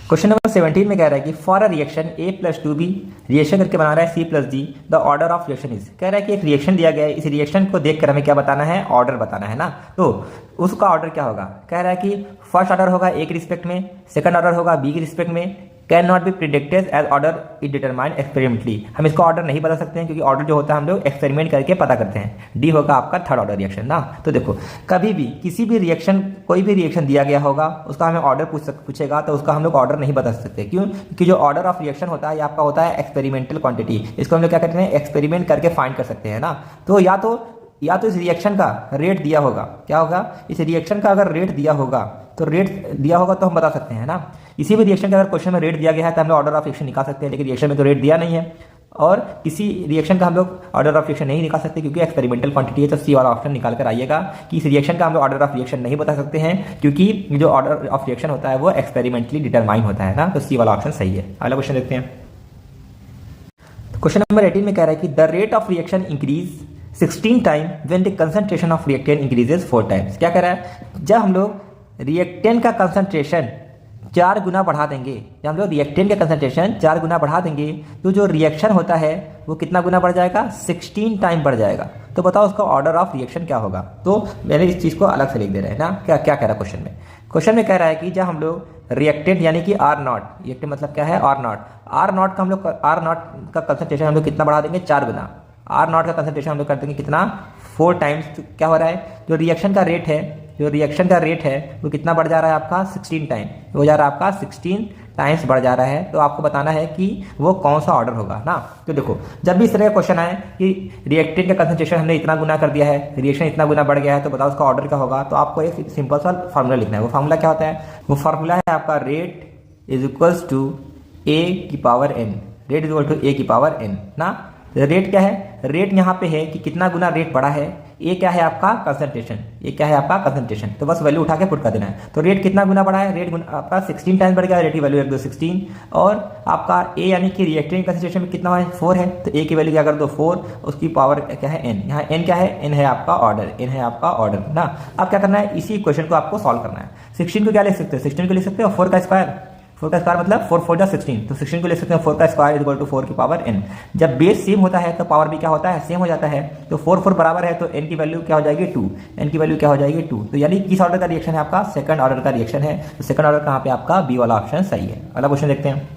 S1: क्वेश्चन नंबर 17 में कह रहा है कि for a reaction A + 2B reaction करके बना रहा है C + D, the order of reaction is. कह रहा है कि एक रिएक्शन दिया गया है, इस रिएक्शन को देखकर हमें क्या बताना है, ऑर्डर बताना है ना। तो उसका ऑर्डर क्या होगा, कह रहा है कि फर्स्ट ऑर्डर होगा A के रिस्पेक्ट में, सेकंड ऑर्डर होगा B के रिस्पेक्ट में, can not be predicted as order is determined experimentally. हम इसका ऑर्डर नहीं बता सकते हैं क्योंकि ऑर्डर जो होता है हम लोग एक्सपेरिमेंट करके पता करते हैं। डी होगा आपका थर्ड ऑर्डर रिएक्शन ना। तो देखो कभी भी किसी भी रिएक्शन, कोई भी रिएक्शन दिया गया होगा, उसका हमें ऑर्डर पूछेगा तो उसका हम लोग ऑर्डर नहीं बता सकते। क्यों, क्योंकि जो ऑर्डर ऑफ रिएक्शन होता है ये आपका होता है एक्सपेरिमेंटल क्वांटिटी। इसको हम लोग क्या करते हैं, एक्सपेरिमेंट करके फाइंड कर सकते हैं ना। तो या तो इस रिएक्शन का रेट दिया होगा, क्या होगा, इस रिएक्शन का अगर रेट दिया होगा तो रेट दिया होगा तो हम बता सकते हैं ना। इसी भी रिएक्शन का अगर क्वेश्चन में रेट दिया गया है तो हम लोग ऑर्डर ऑफ रिएक्शन निकाल सकते हैं, लेकिन रिएक्शन में तो रेट दिया नहीं है। और किसी रिएक्शन का हम लोग ऑर्डर ऑफ रिएक्शन नहीं निकाल सकते क्योंकि एक्सपेरिमेंटल क्वांटिटी है। तो सी वाला ऑप्शन निकाल कर आइएगा कि इस रिएक्शन का हम लोग ऑर्डर ऑफ रिएक्शन नहीं बता सकते हैं क्योंकि जो ऑर्डर ऑफ रिएक्शन होता है वो एक्सपेरिमेंटली डिटरमाइन होता है ना। तो सी वाला ऑप्शन सही है। अगला क्वेश्चन देखते हैं। क्वेश्चन नंबर 18 में कह रहा है कि the rate of reaction increase 16 time when the concentration of reactant increases 4 times. क्या कह रहा है, जब हम लोग रिएक्टेंट का कंसंट्रेशन 4 गुना बढ़ा देंगे, जब हम लोग रिएक्टेंट का कंसंट्रेशन 4 गुना बढ़ा देंगे तो जो रिएक्शन होता है वो कितना गुना बढ़ जाएगा, 16 टाइम बढ़ जाएगा। तो बताओ उसका ऑर्डर ऑफ रिएक्शन क्या होगा। तो मैंने इस चीज़ को अलग से लिख दे रहे हैं ना। क्या क्या कह रहा है क्वेश्चन में, क्वेश्चन में कह रहा है कि जब हम लोग रिएक्टेंट यानी कि R0, रिएक्टेंट मतलब क्या है, R0 का हम लोग R0 का कंसंट्रेशन हम लोग कितना बढ़ा देंगे, 4 गुना। R0 का कंसंट्रेशन हम लोग कर देंगे कितना, 4 टाइम्स। तो क्या हो रहा है, जो रिएक्शन का रेट है वो कितना बढ़ जा रहा है आपका, 16 टाइम हो जा रहा है आपका, 16 टाइम्स बढ़ जा रहा है। तो आपको बताना है कि वो कौन सा ऑर्डर होगा ना। तो देखो जब भी इस तरह का क्वेश्चन आए कि रिएक्टेंट का कंसंट्रेशन हमने इतना गुना कर दिया है, रिएक्शन इतना गुना बढ़ गया है, तो बताओ उसका ऑर्डर क्या होगा। तो आपको एक सिंपल सा फार्मूला लिखना है। वो फार्मूला क्या होता है, वो फार्मूला है आपका rate is equals to A की power n, rate is equal to A की पावर n ना। रेट क्या है, रेट यहाँ पे है कि कितना गुना रेट बढ़ा है, ये क्या है आपका कंसंट्रेशन, ये क्या है आपका कंसंट्रेशन। तो बस वैल्यू उठा के पुट कर देना है। तो रेट कितना गुना बढ़ा है, रेट आपका 16 टाइम्स बढ़ गया, रेट की वैल्यू रख दो 16। और आपका ए यानी कि रिएक्टेंट कंसंट्रेशन में कितना है, 4 है, तो ए की वैल्यू क्या कर दो 4, उसकी पावर क्या है n। यहाँ n क्या है, n है आपका ऑर्डर, n है आपका ऑर्डर ना। अब क्या करना है, इसी क्वेश्चन को आपको सॉल्व करना है। 16 को क्या लिख सकते हो, 16 को लिख सकते हो 4 का स्क्वायर, 4 का स्क्वायर मतलब 4 4 16। तो 16 को लिख सकते हैं 4 का स्क्वायर इज इक्वल टू 4 की पावर n। जब बेस सेम होता है तो पावर भी क्या होता है, सेम हो जाता है। तो 4 4 बराबर है तो n की वैल्यू क्या हो जाएगी 2, n की वैल्यू क्या हो जाएगी 2। तो यानी किस ऑर्डर का रिएक्शन है आपका, सेकंड ऑर्डर का रिएक्शन है। तो सेकंड ऑर्डर कहाँ पे आपका, बी वाला ऑप्शन सही है। अगला क्वेश्चन देखते हैं।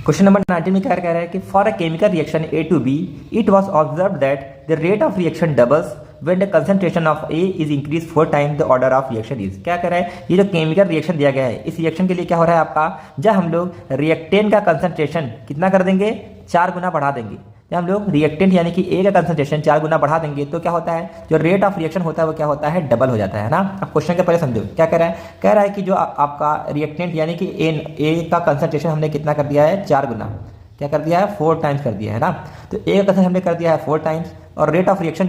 S1: क्वेश्चन नंबर 19 में क्या कह रहा है कि for a chemical reaction A to B it was observed that the rate of reaction doubles when the concentration of A is increased 4 times the order of reaction is। क्या कह रहा है, ये जो केमिकल रिएक्शन दिया गया है, इस रिएक्शन के लिए क्या हो रहा है आपका, जब हम लोग रिएक्टेंट का कंसंट्रेशन कितना कर देंगे, 4 गुना बढ़ा देंगे। जब हम लोग रिएक्टेंट यानी कि ए का कंसंट्रेशन 4 गुना बढ़ा देंगे तो क्या होता है, जो रेट ऑफ रिएक्शन होता है वो क्या होता है, डबल हो जाता है ना। अब क्वेश्चन के पहले समझो क्या कह रहा है, कह रहा है कि जो आपका रिएक्टेंट यानी कि ए का कंसंट्रेशन हमने कितना कर दिया है, 4 गुना, क्या कर दिया है, 4 टाइम्स कर दिया है ना। तो ए का कंसंट्रेशन हमने कर दिया है 4 टाइम्स, और रेट ऑफ रिएक्शन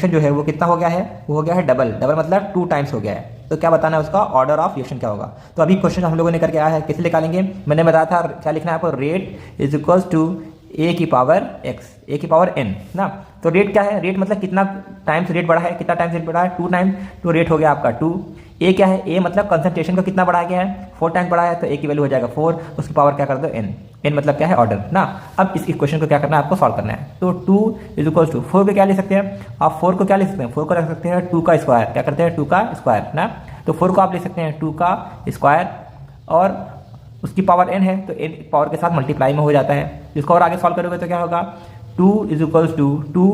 S1: जो है वो कितना हो गया है, वो हो गया है डबल मतलब 2 टाइम्स हो गया है। तो क्या बताना है उसका ऑर्डर ऑफ रिएक्शन क्या होगा। तो अभी क्वेश्चन हम लोगों ने करके आया है, कैसे निकालेंगे, मैंने बताया था क्या लिखना है आपको, रेट इज इक्वल्स टू ए की पावर x, ए की पावर n ना। तो रेट क्या है, रेट मतलब कितना टाइम्स रेट बढ़ा है, कितना टाइम्स रेट बढ़ा है, 2 टाइम्स। तो रेट हो गया आपका 2। ए क्या है, ए मतलब कंसंट्रेशन को कितना बढ़ाया गया है, 4 टाइम्स बढ़ाया है, तो ए की वैल्यू हो जाएगा 4, उसकी पावर क्या कर दो n, n मतलब क्या है ऑर्डर ना। अब इस क्वेश्चन को क्या करना है आपको, सॉल्व करना है। तो 2 इज इक्वल टू 4 को क्या ले सकते हैं आप, 4 को क्या ले सकते हैं, 4 को रख सकते हैं 2 का स्क्वायर, क्या करते हैं 2 का स्क्वायर ना। तो 4 को आप ले सकते हैं 2 का स्क्वायर और उसकी पावर n है तो n पावर के साथ मल्टीप्लाई में हो जाता है। इसको और आगे सॉल्व करोगे तो क्या होगा, 2 इज इक्वल्स टू 2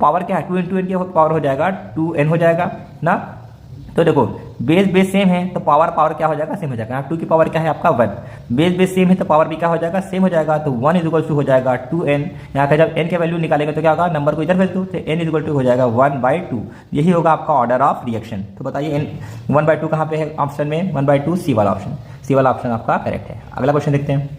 S1: पावर क्या है, 2 इंटू एन की पावर हो जाएगा 2n हो जाएगा ना। तो देखो बेस सेम है तो पावर क्या हो जाएगा, सेम हो जाएगा। 2 की पावर क्या है आपका 1, बेस सेम है तो पावर भी क्या हो जाएगा, सेम हो जाएगा। तो 1 इज इक्वल टू हो जाएगा 2n। यहाँ का जब n के वैल्यू निकालेंगे तो क्या होगा, नंबर को इधर भेज दो, तो n इज इक्वल टू हो जाएगा 1/2। यही होगा आपका ऑर्डर ऑफ रिएक्शन। तो बताइए n 1/2 कहाँ पे है ऑप्शन में, 1/2 सी वाला ऑप्शन, सी वाला ऑप्शन आपका करेक्ट है। अगला क्वेश्चन देखते हैं।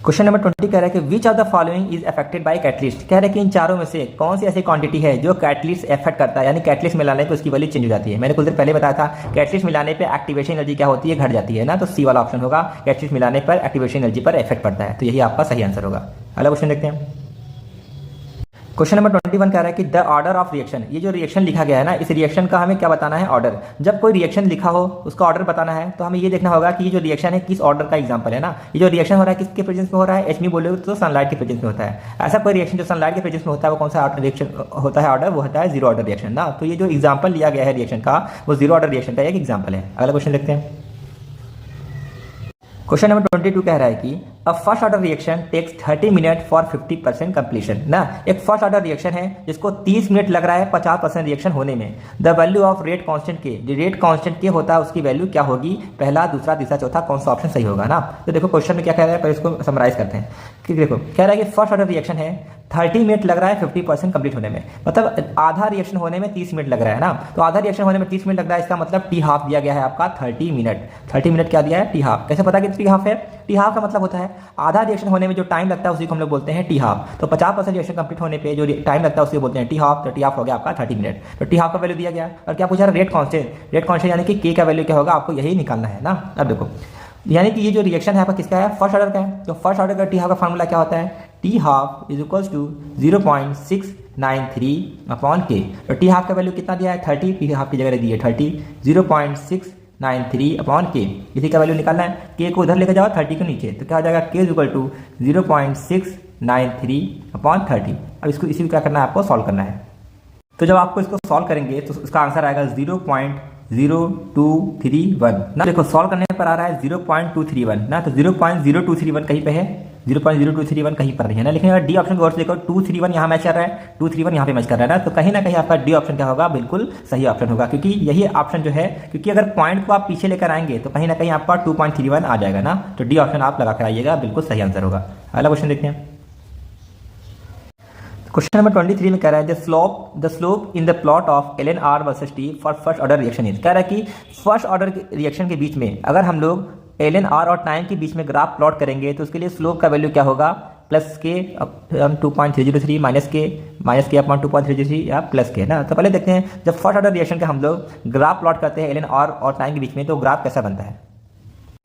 S1: क्वेश्चन नंबर 20 कह रहा है कि विच of the following is affected by catalyst. कह रहा है कि इन चारों में से कौन सी ऐसी क्वांटिटी है जो कैटलिस्ट अफेक्ट करता है, यानी कैटलिस्ट मिलाने पे उसकी वैल्यू चेंज हो जाती है। मैंने कुछ देर पहले बताया था कैटलिस्ट मिलाने पे एक्टिवेशन एनर्जी क्या होती है, घट जाती है ना, तो सी वाला ऑप्शन होगा, कैटलिस्ट मिलाने पर एक्टिवेशन एनर्जी पर इफेक्ट पड़ता है, तो यही आपका सही आंसर होगा। अगला क्वेश्चन देखते हैं। क्वेश्चन नंबर 21 कह रहा है कि द ऑर्डर ऑफ रिएक्शन, ये जो रिएक्शन लिखा गया है ना, इस रिएक्शन का हमें क्या बताना है, ऑर्डर। जब कोई रिएक्शन लिखा हो उसका ऑर्डर बताना है तो हमें ये देखना होगा कि ये जो रिएक्शन है किस ऑर्डर का एग्जांपल है ना। ये जो रिएक्शन हो रहा है किसके प्रेजेंस में हो रहा है, एचमी बोले तो सनलाइट के प्रेजेंस में होता है। ऐसा कोई रिएक्शन जो सनलाइट के प्रेजेंस में होता है वो कौन सा रिएक्शन होता है, ऑर्डर, वो होता है जीरो ऑर्डर रिएक्शन ना। तो ये जो एग्जाम्पल लिया गया है रिएक्शन का वो जीरो ऑर्डर रिएक्शन का एक एग्जाम्पल है। अगला क्वेश्चन देखते हैं। क्वेश्चन नंबर 22 कह रहा है कि a first order reaction takes 30 minute for 50% completion ना। एक फर्स्ट ऑर्डर रिएक्शन है जिसको 30 मिनट लग रहा है 50% रिएक्शन होने में। The value of rate constant के, जो रेट कांस्टेंट के होता है उसकी वैल्यू क्या होगी, पहला, दूसरा, तीसरा, चौथा, कौन सा ऑप्शन सही होगा ना। तो देखो क्वेश्चन में क्या कह रहा है, पहले इसको समराइज करते हैं कि देखो कह रहा है कि फर्स्ट ऑर्डर रिएक्शन है 30 मिनट लग रहा है 50% कंप्लीट होने में, मतलब आधा रिएक्शन होने में 30 मिनट लग रहा है ना। तो आधा रिएक्शन होने में 30 मिनट लग रहा है, इसका मतलब टी हाफ दिया गया है आपका 30 मिनट। 30 मिनट क्या दिया है, टी हाफ। कैसे पता कि टी हाफ है, टी हाफ का मतलब होता है आधा रिएक्शन होने में जो टाइम लगता है उसी को हम लोग बोलते हैं टी हाफ। तो 50% रिएक्शन कंप्लीट होने पे जो टाइम लगता है उसे बोलते हैं टी हाफ। तो टी हाफ हो गया आपका 30 मिनट। तो टी हाफ का वैल्यू दिया गया और क्या पूछा, रेट कांस्टेंट। रेट कांस्टेंट यानी कि के का वैल्यू क्या होगा, आपको यही निकालना है ना। अब देखो यानी कि ये जो रिएक्शन है आपका किसका है, फर्स्ट ऑर्डर का है। तो फर्स्ट ऑर्डर का टी हाफ का फॉर्मूला क्या होता है, T half is equals to 0.693 upon K. तो टी हाफ का वैल्यू कितना दिया है, 30, टी हाफ की जगह दी है 30, 0.693 अपॉन के। इसी का वैल्यू निकालना है, के को उधर लेकर जाओ 30 के नीचे, तो क्या हो जाएगा, के इज इक्वल टू 0.693 अपॉन 30। अब इसको इसी को क्या करना है, आपको सॉल्व करना है। तो जब आपको इसको सॉल्व करेंगे तो इसका आंसर आएगा 0.0231 ना। देखो सॉल्व करने पर आ रहा है 0.231 ना, तो 0.0231 कहीं पे है, 0.0231 कहीं पर नहीं है ना। लेकिन अगर डी ऑप्शन गौर से देखो 231 यहाँ मैच कर रहा है, 231 यहाँ पे मैच कर रहा है ना, तो कहीं ना कहीं आपका डी ऑप्शन क्या होगा, बिल्कुल सही ऑप्शन होगा, क्योंकि यही ऑप्शन जो है, क्योंकि अगर पॉइंट को आप पीछे लेकर आएंगे तो कहीं ना कहीं आपका 2.31 आ जाएगा ना। तो डी ऑप्शन आप लगा कर आइएगा, बिल्कुल सही आंसर होगा। अगला क्वेश्चन देखते हैं। क्वेश्चन नंबर 23 में कह रहा है the slope in the plot of ln r versus t for first order reaction is. कह रहा है कि फर्स्ट ऑर्डर रिएक्शन के बीच में अगर हम लोग ln r और टाइम के बीच में ग्राफ प्लॉट करेंगे तो उसके लिए स्लोप का वैल्यू क्या होगा, प्लस के 2.303 माइनस के अपॉन 2.303 या प्लस के ना। तो पहले देखते हैं जब फर्स्ट ऑर्डर रिएक्शन का हम लोग ग्राफ प्लॉट करते हैं ln r और टाइम के बीच में तो ग्राफ कैसा बनता है।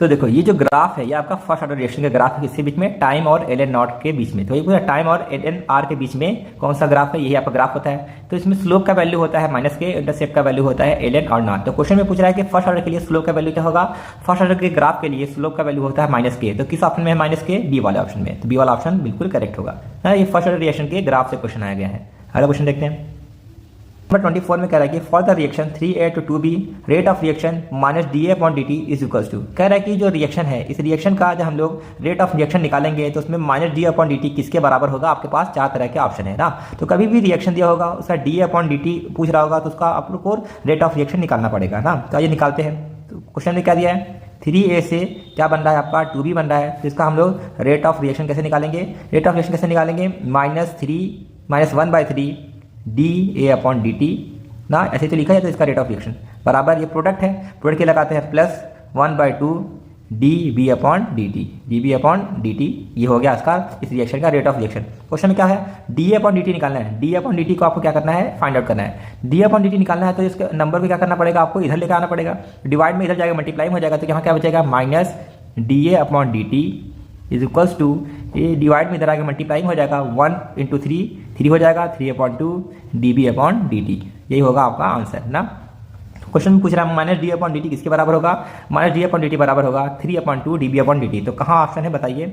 S1: तो देखो ये जो ग्राफ है ये आपका फर्स्ट ऑर्डर रिएक्शन का ग्राफ है, किसके बीच में, टाइम और ln नॉट के बीच में। तो ये पूरा टाइम और ln r के बीच में कौन सा ग्राफ है, यही आपका ग्राफ होता है। तो इसमें स्लोप का वैल्यू होता है माइनस के, इंटरसेप्ट का वैल्यू होता है ln और नॉट। तो क्वेश्चन में पूछ रहा है कि फर्स्ट ऑर्डर के लिए स्लोप का वैल्यू क्या होगा, फर्स्ट ऑर्डर के ग्राफ के लिए स्लोप का वैल्यू होता है माइनस के। तो किस ऑप्शन में है माइनस के, बी वाले ऑप्शन में। तो बी वाला ऑप्शन बिल्कुल करेक्ट होगा। ये फर्स्ट ऑर्डर रिएक्शन के ग्राफ से क्वेश्चन आया गया है। अगला क्वेश्चन देखते हैं। नंबर 24 में कह रहा है कि for the reaction 3a to 2b rate of reaction minus D upon D T is equals to. कह रहा है कि जो रिएक्शन है इस रिएक्शन का जब हम लोग रेट ऑफ रिएक्शन निकालेंगे तो उसमें minus D upon D T किसके बराबर होगा। आपके पास 4 तरह के ऑप्शन है ना। तो कभी भी रिएक्शन दिया होगा उसका डी अपॉन डी टी पूछ रहा होगा तो उसका आप लोग को रेट ऑफ रिएक्शन निकालना पड़ेगा ना। तो आइए निकालते हैं। तो क्वेश्चन में क्या दिया है, 3a से क्या बन रहा है आपका 2b बन रहा है। तो इसका हम लोग रेट ऑफ रिएक्शन कैसे निकालेंगे, रेट ऑफ रिएक्शन कैसे निकालेंगे, -1/3 D A upon D T ना, ऐसे तो लिखा जाता है इसका रेट ऑफ रिएक्शन बराबर, ये प्रोडक्ट है, प्रोडक्ट के लगाते हैं plus 1/2 D B upon D T, ये हो गया इसका इस रिएक्शन का रेट ऑफ रिएक्शन। क्वेश्चन में क्या है, डी अपॉन डी टी निकालना है। डी अपॉन डी टी को आपको क्या करना है, फाइंड आउट करना है। डी अपॉन डी टी निकालना है तो इसके नंबर को क्या करना पड़ेगा, आपको इधर लेकर आना पड़ेगा, डिवाइड में इधर जाएगा मल्टीप्लाई हो जाएगा, तो यहाँ क्या बचेगा minus D A upon D T is equals to, ये डिवाइड में इधर आगे मल्टीप्लाइंग हो जाएगा 1 × 3 हो जाएगा 3/2 D B upon D T, यही होगा आपका आंसर ना। क्वेश्चन में पूछ रहा है minus D upon D T किसके बराबर होगा, minus D upon D T बराबर होगा 3/2 D B upon D T. तो कहाँ ऑप्शन है बताइए,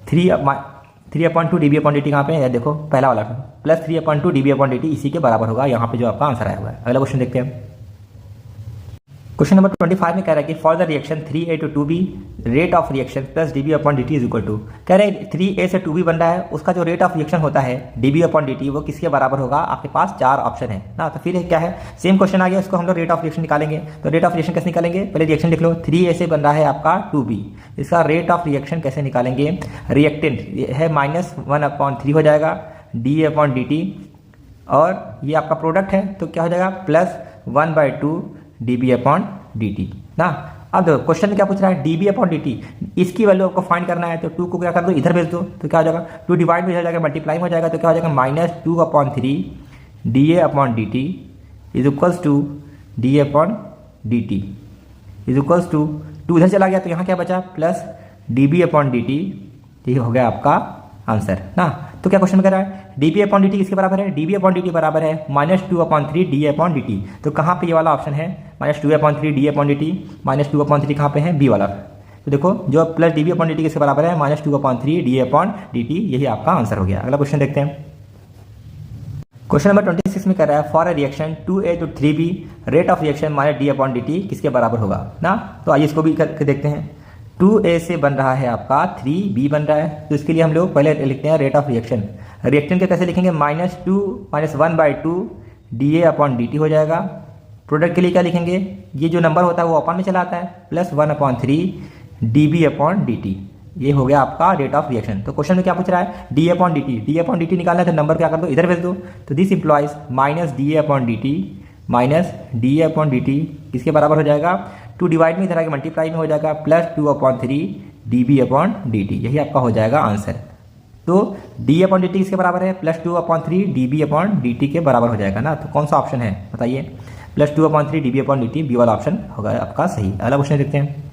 S1: 3/2 D B upon D T कहाँ पे है, देखो पहला वाला plus 3/2 D B upon D T इसी के बराबर होगा यहाँ पे जो आपका आंसर आया हुआ है। अगला क्वेश्चन देखते हैं। क्वेश्चन नंबर 25 में कह रहा है कि for the reaction 3a to 2b rate of reaction plus D B upon D T is equal to. कह रहे हैं 3a से 2b बन रहा है, उसका जो रेट ऑफ रिएक्शन होता है D B upon D T वो किसके बराबर होगा। आपके पास 4 ऑप्शन है ना। तो फिर क्या है, सेम क्वेश्चन आ गया, उसको हम लोग रेट ऑफ रिएक्शन निकालेंगे। तो रेट ऑफ रिएक्शन कैसे निकालेंगे, पहले रिएक्शन लिख लो, 3a से बन रहा है आपका 2b, इसका रेट ऑफ रिएक्शन कैसे निकालेंगे, रिएक्टेंट है -1/3 हो जाएगा डी अपॉन डी टी, और ये आपका प्रोडक्ट है तो क्या हो जाएगा plus 1/2 D B upon D T ना। अब देखो क्वेश्चन में क्या पूछ रहा है, D B upon D T, इसकी वैल्यू आपको फाइंड करना है। तो 2 को क्या कर दो, इधर भेज दो, तो क्या हो जाएगा, 2 डिवाइड में हो जाएगा, मल्टीप्लाई हो जाएगा, तो क्या हो जाएगा -2/3 D A upon D T is equals to D A upon D T is equals to 2 इधर चला गया, तो यहाँ क्या बचा, plus D B upon D T. ये हो गया आपका आंसर ना। तो क्या क्वेश्चन में कह रहा है, D B upon D T किसके बराबर है, D B upon D T बराबर है -2/3 D A upon D T. तो कहाँ पे ये वाला ऑप्शन है, -2/3 D A upon D T, -2/3 कहाँ पे है, बी वाला। तो देखो जो plus D B upon D T किसके बराबर है, -2/3 D A upon D T, यही आपका आंसर हो गया। अगला क्वेश्चन देखते हैं। क्वेश्चन नंबर 26 में कह रहा है, for a reaction 2A to 3B rate of reaction -d upon D T किसके बराबर होगा ना। तो आइए इसको भी करके देखते हैं। 2A से बन रहा है आपका 3B बन रहा है, तो इसके लिए हम लोग पहले लिखते हैं रेट ऑफ रिएक्शन। रिएक्शन के कैसे लिखेंगे, -1/2 dA अपॉन डी टी हो जाएगा। प्रोडक्ट के लिए क्या लिखेंगे, ये जो नंबर होता है वो अपॉन में चला आता है, +1/3 dB अपॉन डी टी। ये हो गया आपका रेट ऑफ रिएक्शन। तो क्वेश्चन में क्या पूछ रहा है, D upon D T, D upon D T निकालना है, तो नंबर क्या कर दो, इधर भेज दो। तो this employees -DA upon D T -DA upon D T किसके बराबर हो जाएगा, 2 डिवाइड में इधर आगे मल्टीप्लाई में हो जाएगा, +2/3 dB अपॉन डी टी। यही आपका हो जाएगा आंसर। तो डी अपॉन डी टी किसके बराबर है, +2/3 dB अपॉन डी टी के बराबर हो जाएगा ना। तो कौन सा ऑप्शन है बताइए, +2/3 dB upon D T, B वाला ऑप्शन होगा आपका सही। अगला क्वेश्चन देखते हैं।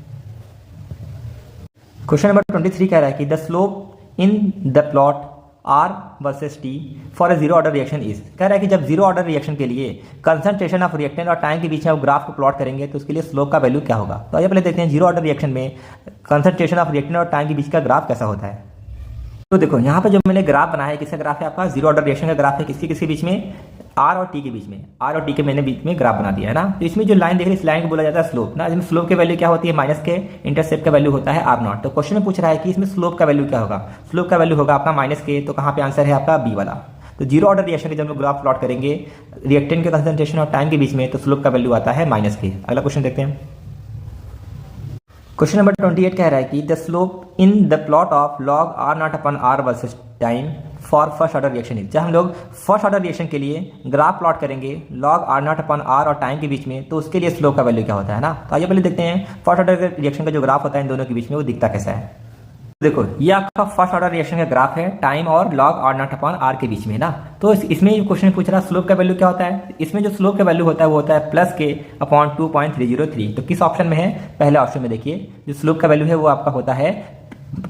S1: क्वेश्चन नंबर 23 कह रहा है कि the slope in the plot R versus T for a zero order reaction is. कह रहा है कि जब जीरो ऑर्डर रिएक्शन के लिए कंसंट्रेशन ऑफ रिएक्टेंट और टाइम के बीच में आप ग्राफ को प्लॉट करेंगे तो उसके लिए स्लोप का वैल्यू क्या होगा। तो आइए पहले देखते हैं जीरो ऑर्डर रिएक्शन में कंसंट्रेशन ऑफ रिएक्टेंट और टाइम के बीच का ग्राफ कैसा होता है। तो देखो यहाँ पे जो मैंने ग्राफ बनाया है, किसका ग्राफ है आपका, जीरो ऑर्डर रिएक्शन का ग्राफ है। किसके बीच में, आर और टी के बीच में, आर और टी के मैंने बीच में ग्राफ बना दिया है ना। तो इसमें जो लाइन देख रहे हैं, इस लाइन को बोला जाता है स्लोप ना। इसमें स्लोप की वैल्यू क्या होती है, माइनस के इंटरसेप्ट का वैल्यू होता है आर नॉट। तो क्वेश्चन में पूछ रहा है कि इसमें स्लोप का वैल्यू क्या होगा। स्लोप का वैल्यू होगा आपका -k। तो कहाँ पे आंसर है आपका, बी वाला। तो जीरो ऑर्डर रिएक्शन के जब हम ग्राफ प्लॉट करेंगे रिएक्टेंट के कंसंट्रेशन और टाइम के बीच में, तो स्लोप का वैल्यू आता है -k। अगला क्वेश्चन देखते हैं। क्वेश्चन नंबर 28 कह रहा है कि the slope in the plot of log R naught upon R versus time for first order reaction is. जब हम लोग फर्स्ट ऑर्डर रिएक्शन के लिए ग्राफ प्लॉट करेंगे log R naught upon R और टाइम के बीच में, तो उसके लिए स्लोप का वैल्यू क्या होता है ना। तो आइए पहले देखते हैं फर्स्ट ऑर्डर रिएक्शन का जो ग्राफ होता है इन दोनों के बीच में वो दिखता कैसा है। देखो ये आपका फर्स्ट ऑर्डर रिएक्शन का ग्राफ है, टाइम और log R naught upon R के बीच में ना। तो इसमें क्वेश्चन पूछ रहा है स्लोप का वैल्यू क्या होता है। इसमें जो स्लोप का वैल्यू होता है वो होता है +k/2.303। तो किस ऑप्शन में है, पहले ऑप्शन में देखिए जो स्लोप का वैल्यू है वो आपका होता है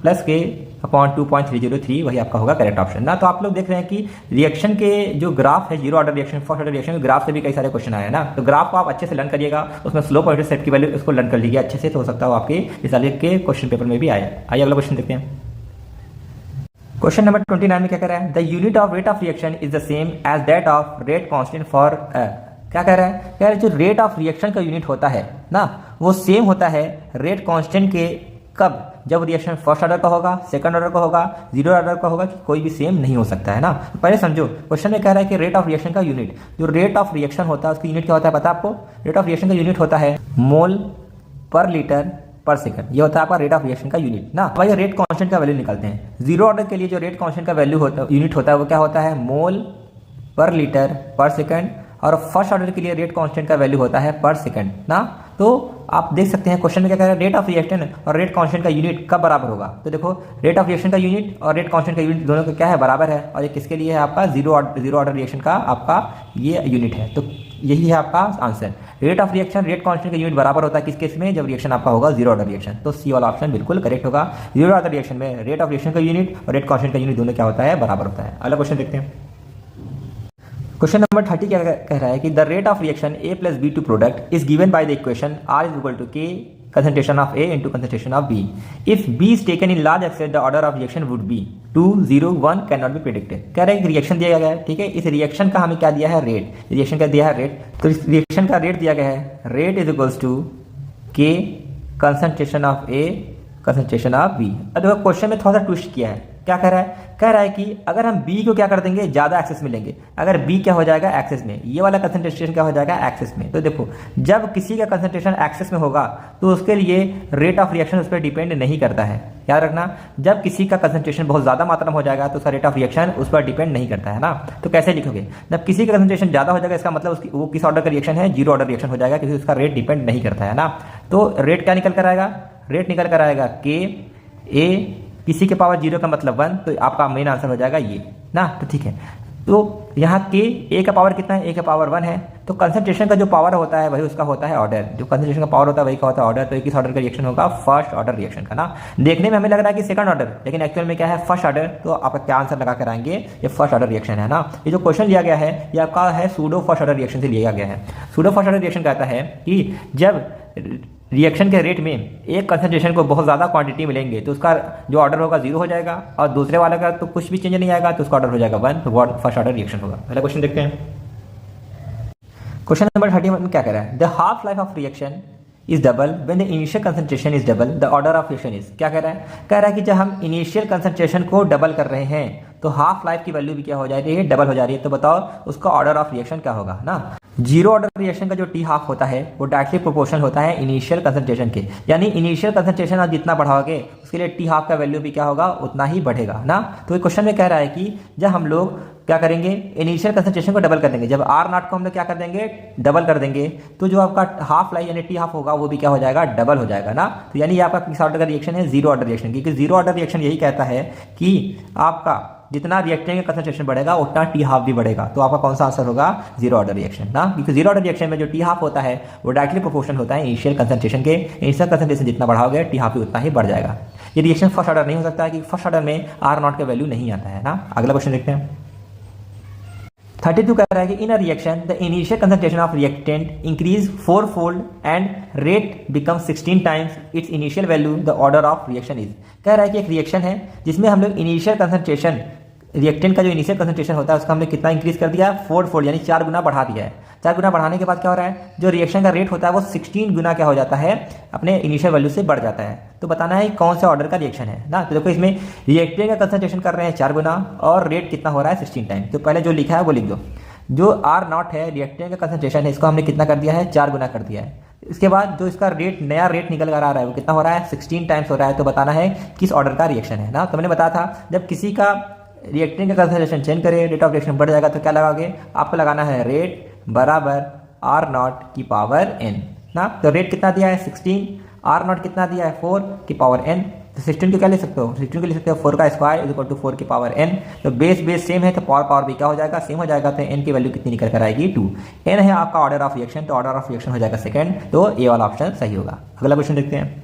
S1: +k/2.303, वही आपका होगा करेक्ट ऑप्शन ना। तो आप लोग देख रहे हैं कि रिएक्शन के जो ग्राफ है, zero order reaction, first order reaction के ग्राफ से भी कई सारे क्वेश्चन आए हैं ना। तो ग्राफ को आप अच्छे से लर्न करिएगा, उसमें स्लोप और इंटरसेप्ट की वैल्यू इसको लर्न कर लीजिए अच्छे से, तो हो सकता है आपके इस साल के क्वेश्चन पेपर में भी आए। आइए अगला क्वेश्चन देखते हैं। क्वेश्चन नंबर 29 में क्या कह रहा है, the unit of rate of reaction is the same as that of rate constant for क्या कह रहा है, कह रहा है जो रेट ऑफ रिएक्शन का यूनिट होता है ना वो सेम होता है रेट कांस्टेंट के, कब, जब रिएक्शन फर्स्ट ऑर्डर का होगा, सेकंड ऑर्डर का होगा, जीरो ऑर्डर का होगा, कि कोई भी सेम नहीं हो सकता है ना। तो पहले समझो, क्वेश्चन में कह रहा है कि रेट ऑफ रिएक्शन का यूनिट, जो रेट ऑफ रिएक्शन होता है उसकी यूनिट क्या होता है पता है आपको। रेट ऑफ रिएक्शन का यूनिट होता है मोल पर लीटर पर सेकंड। ये होता है आपका रेट ऑफ रिएक्शन का यूनिट ना। भाई रेट कांस्टेंट का वैल्यू निकालते हैं। जीरो ऑर्डर के लिए जो रेट कांस्टेंट का वैल्यू होता यूनिट होता है वो क्या होता है, मोल पर लीटर पर सेकंड। और फर्स्ट ऑर्डर के लिए रेट कांस्टेंट का वैल्यू होता है पर सेकंड ना। तो आप देख सकते हैं क्वेश्चन में क्या कह रहा है, रेट ऑफ रिएक्शन और रेट कांस्टेंट का यूनिट कब बराबर होगा। तो देखो रेट ऑफ रिएक्शन का यूनिट और रेट कांस्टेंट का यूनिट दोनों का क्या है, बराबर है। और ये किसके लिए है आपका, जीरो ऑर्डर रिएक्शन का आपका ये यूनिट है। तो यही है आपका answer. Rate of reaction rate constant का यूनिट बराबर होता है किस केस में, जब रिएक्शन आपका होगा जीरो ऑर्डर रिएक्शन। तो सी वाला ऑप्शन बिल्कुल करेक्ट होगा। जीरो ऑर्डर रिएक्शन में रेट ऑफ रिएक्शन का यूनिट और रेट कांस्टेंट का यूनिट दोनों क्या होता है, बराबर होता है। अगला क्वेश्चन देखते हैं। क्वेश्चन नंबर 30 क्या कह रहा है कि the rate of reaction A + B2 product is given by the equation R = K concentration of A into concentration of B. If B is taken in large excess, the order of reaction would be 2, 0, 1 cannot be predicted. कह रहे हैं कि reaction दिया गया है, ठीक है। इस रिएक्शन का हमें क्या दिया है, रेट। रिएक्शन का दिया है रेट, तो इस रिएक्शन का रेट दिया गया है, rate is equals to K concentration of A concentration of B. अब देखो क्वेश्चन में थोड़ा सा ट्विस्ट किया है, क्या कह रहा है, कह रहा है कि अगर हम बी को क्या कर देंगे, ज़्यादा एक्सेस में लेंगे, अगर बी क्या हो जाएगा एक्सेस में, ये वाला कंसंट्रेशन क्या हो जाएगा एक्सेस में। तो देखो जब किसी का कंसंट्रेशन एक्सेस में होगा तो उसके लिए रेट ऑफ रिएक्शन उस पर डिपेंड नहीं करता है, याद रखना। जब किसी का कंसंट्रेशन बहुत ज़्यादा मात्रा में हो जाएगा तो उसका रेट ऑफ रिएक्शन उस पर डिपेंड नहीं करता है ना। तो कैसे लिखोगे, जब किसी का कंसंट्रेशन ज़्यादा हो जाएगा इसका मतलब उसकी वो किस ऑर्डर का रिएक्शन है, जीरो ऑर्डर रिएक्शन हो जाएगा, क्योंकि उसका रेट डिपेंड नहीं करता है ना। तो रेट क्या निकल कर आएगा, रेट निकल कर आएगा के ए, किसी के पावर जीरो का मतलब 1, तो आपका मेन आंसर हो जाएगा ये ना। तो ठीक है, तो यहाँ के ए का पावर कितना है, ए का पावर 1 है, तो कंसंट्रेशन का जो पावर होता है वही उसका होता है ऑर्डर, जो कंसंट्रेशन का पावर होता है वही का होता है ऑर्डर। तो किस ऑर्डर का रिएक्शन होगा, फर्स्ट ऑर्डर रिएक्शन का ना। देखने में हमें लग रहा है कि सेकंड ऑर्डर, लेकिन एक्चुअल में क्या है, फर्स्ट ऑर्डर। तो आपका क्या आंसर लगा कर आएंगे, ये फर्स्ट ऑर्डर रिएक्शन है ना। ये जो क्वेश्चन लिया गया है ये आपका है सूडो फर्स्ट ऑर्डर रिएक्शन से लिया गया है। सूडो फर्स्ट ऑर्डर रिएक्शन कहता है कि जब रिएक्शन के रेट में एक कंसंट्रेशन को बहुत ज़्यादा क्वांटिटी मिलेंगे तो उसका जो ऑर्डर होगा 0 हो जाएगा, और दूसरे वाले का तो कुछ भी चेंज नहीं आएगा तो उसका ऑर्डर हो जाएगा 1, तो वो फर्स्ट ऑर्डर रिएक्शन होगा। पहला क्वेश्चन देखते हैं। क्वेश्चन नंबर 31 में क्या कह रहा है, the half life of reaction is double when the initial concentration is double, the order of reaction is. क्या कह रहा है, कह रहा है कि जब हम इनिशियल कंसंट्रेशन को डबल कर रहे हैं तो हाफ लाइफ की वैल्यू भी क्या हो जा रही है, डबल हो जा रही है। तो बताओ उसका ऑर्डर ऑफ रिएक्शन क्या होगा ना। जीरो ऑर्डर रिएक्शन का जो टी हाफ होता है वो डायरेक्टली प्रोपोर्शनल होता है इनिशियल कंसंट्रेशन के, यानी इनिशियल कंसंट्रेशन आप जितना बढ़ाओगे उसके लिए टी हाफ का वैल्यू भी क्या होगा, उतना ही बढ़ेगा ना। तो क्वेश्चन में कह रहा है कि जब हम लोग क्या करेंगे, इनिशियल कंसंट्रेशन को डबल कर देंगे, जब आर नॉट को हम लोग क्या कर देंगे, डबल कर देंगे, तो जो आपका हाफ लाइफ यानी टी हाफ होगा वो भी क्या हो जाएगा, डबल हो जाएगा ना। तो यानी आपका किस ऑर्डर का रिएक्शन है, जीरो ऑर्डर रिएक्शन, क्योंकि जीरो ऑर्डर रिएक्शन यही कहता है कि आपका जितना रिएक्टेंट का कंसंट्रेशन बढ़ेगा उतना टी हाफ भी बढ़ेगा। तो आपका कौन सा आंसर होगा, जीरो ऑर्डर रिएक्शन ना, क्योंकि जीरो ऑर्डर रिएक्शन में जो टी हाफ होता है वो डायरेक्टली प्रोपोर्शनल होता है इनिशियल कंसंट्रेशन के। इनिशियल कंसंट्रेशन जितना बढ़ाओगे टी हाफ भी उतना ही बढ़ जाएगा। ये रिएक्शन फर्स्ट ऑर्डर नहीं हो सकता है क्योंकि फर्स्ट ऑर्डर में आर नॉट का वैल्यू नहीं आता है ना। अगला क्वेश्चन देखते हैं। 32 कह रहा है कि in a reaction the initial concentration of reactant increase 4-fold and rate become 16 times its initial value, the order of reaction is. कह रहा है कि एक रिएक्शन है जिसमें हम लोग इनिशियल कंसंट्रेशन, रिएक्टेंट का जो इनिशियल कंसंट्रेशन होता है उसका हमने कितना इंक्रीज कर दिया, 4-fold यानी 4 गुना बढ़ा दिया है। 4 गुना बढ़ाने के बाद क्या हो रहा है, जो रिएक्शन का रेट होता है वो 16 गुना क्या हो जाता है, अपने इनिशियल वैल्यू से बढ़ जाता है। तो बताना है कौन से ऑर्डर का रिएक्शन है ना। तो देखो इसमें रिएक्टेंट का कंसंट्रेशन कर रहे हैं 4 गुना और रेट कितना हो रहा है 16 टाइम। तो पहले जो लिखा है वो लिख दो, जो आर नॉट है रिएक्टेंट का कंसंट्रेशन है इसको हमने कितना कर दिया है, 4 गुना कर दिया है। इसके बाद जो इसका रेट, नया रेट निकल कर आ रहा है वो कितना हो रहा है, 16 टाइम्स हो रहा है। तो बताना है किस ऑर्डर का रिएक्शन है ना। तो मैंने बताया था जब किसी का रिएक्टेंट का कंसंट्रेशन चेंज करे रेट ऑफ रिएक्शन बढ़ जाएगा तो क्या लगाओगे, आपको लगाना है रेट बराबर आर नॉट की पावर एन ना। तो रेट कितना दिया है 16, आर नॉट कितना दिया है 4 की पावर एन। तो 16 को क्या ले सकते हो, 16 को ले सकते हो 4 का स्क्वायर इज इक्वल टू 4 की पावर एन। तो बेस सेम है तो पावर भी क्या हो जाएगा, सेम हो जाएगा। तो एन की वैल्यू कितनी निकल कर आएगी 2। एन है आपका ऑर्डर ऑफ रिएक्शन, तो ऑर्डर ऑफ रिएक्शन हो जाएगा सेकंड, तो ए वाला ऑप्शन सही होगा। अगला क्वेश्चन देखते हैं।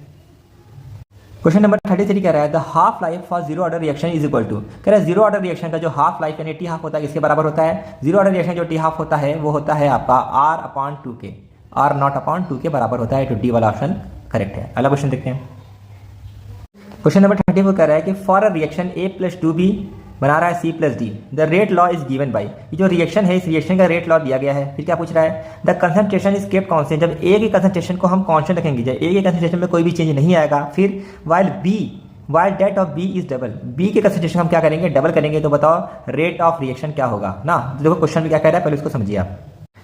S1: क्वेश्चन नंबर 33 कह रहा है the half life for zero order reaction is equal to, कह रहा है जीरो ऑर्डर रिएक्शन का जो हाफ लाइफ यानी टी हाफ होता है इसके बराबर होता है। जीरो ऑर्डर रिएक्शन जो टी हाफ होता है वो होता है आपका R/2 के, R नॉट अपॉन 2 के बराबर होता है। तो डी वाला ऑप्शन करेक्ट है। अगला क्वेश्चन देखते हैं। क्वेश्चन नंबर 34 कह रहा है कि फॉर अ रिएक्शन A+2B बना रहा है C+D, the rate law is given by. ये जो रिएक्शन है इस रिएक्शन का रेट लॉ दिया गया है। फिर क्या पूछ रहा है, the concentration is kept constant, जब ए के कंसंट्रेशन को हम कांस्टेंट रखेंगे, जब ए के कंसंट्रेशन में कोई भी चेंज नहीं आएगा। फिर while that of B is double, B के कंसंट्रेशन हम क्या करेंगे, डबल करेंगे। तो बताओ रेट ऑफ रिएक्शन क्या होगा ना। देखो क्वेश्चन में क्या कह रहा है पहले उसको समझिए आप।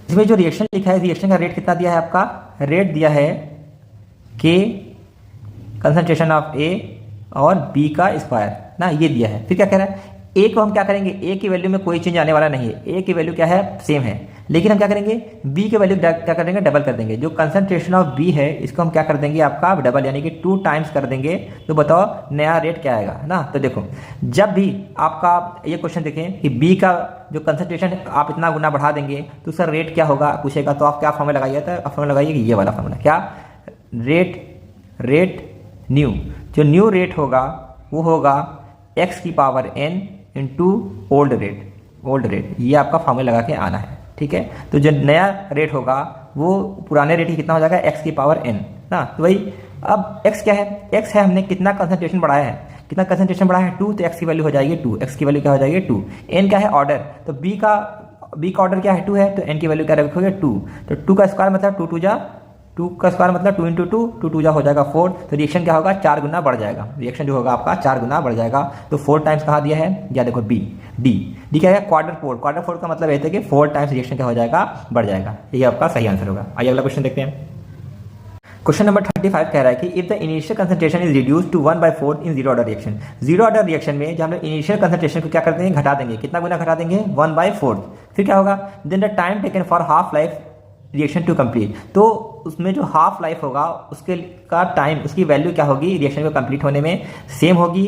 S1: इसमें जो रिएक्शन लिखा है रिएक्शन का रेट कितना दिया है, आपका रेट दिया है के कंसंट्रेशन ऑफ ए और बी का स्क्वायर ना, ये दिया है। फिर क्या कह रहा है, ए को हम क्या करेंगे, ए की वैल्यू में कोई चेंज आने वाला नहीं है, ए की वैल्यू क्या है सेम है। लेकिन हम क्या करेंगे, बी की वैल्यू क्या करेंगे, डबल कर देंगे। जो कंसंट्रेशन ऑफ बी है इसको हम क्या कर देंगे आपका डबल, यानी कि 2 टाइम्स कर देंगे। तो बताओ नया रेट क्या आएगा ना। तो देखो जब भी आपका ये क्वेश्चन देखें कि बी का जो कंसंट्रेशन आप इतना गुना बढ़ा देंगे तो उसका रेट क्या होगा पूछेगा, तो आप क्या फॉर्मूला लगाइए, तो फॉर्मूला लगाइए कि ये वाला फॉर्मूला, क्या रेट न्यू, जो न्यू रेट होगा वो होगा x की power n into old rate. ये आपका फॉर्मूला लगा के आना है, ठीक है। तो जो नया रेट होगा वो पुराने रेट ही कितना हो जाएगा, x की पावर n ना। तो वही अब x क्या है, x है हमने कितना कंसंट्रेशन बढ़ाया है, कितना कंसंट्रेशन बढ़ाया है 2, तो x की वैल्यू हो जाएगी 2, x की वैल्यू क्या हो जाएगी 2। n क्या है ऑर्डर, तो b का ऑर्डर क्या है 2 है, तो n की वैल्यू क्या रखोगे 2। तो 2 का स्क्वायर मतलब 2 2 जा 2 का स्क्वायर मतलब 2 इंटू टू, टू टू जा हो जाएगा 4, तो रिएक्शन क्या होगा 4 गुना बढ़ जाएगा, रिएक्शन जो होगा आपका 4 गुना बढ़ जाएगा। तो 4 टाइम्स कहाँ दिया है, या देखो बी, डी क्या है क्वार्टर फोर का मतलब रहता है कि 4 टाइम्स रिएक्शन क्या हो जाएगा, बढ़ जाएगा। ये आपका सही आंसर होगा। आइए अगला क्वेश्चन देखते हैं। क्वेश्चन नंबर 35 कह रहा है कि if the initial concentration is reduce to 1/4 in zero order reaction, zero order reaction में जब हम लोग इनिशियल कंसंट्रेशन को क्या करते हैं, घटा देंगे, कितना गुना घटा देंगे, 1/4, फिर क्या होगा, then the time taken for half life reaction to complete, तो उसमें जो हाफ लाइफ होगा उसके का टाइम, उसकी वैल्यू क्या होगी रिएक्शन को कंप्लीट होने में, सेम होगी,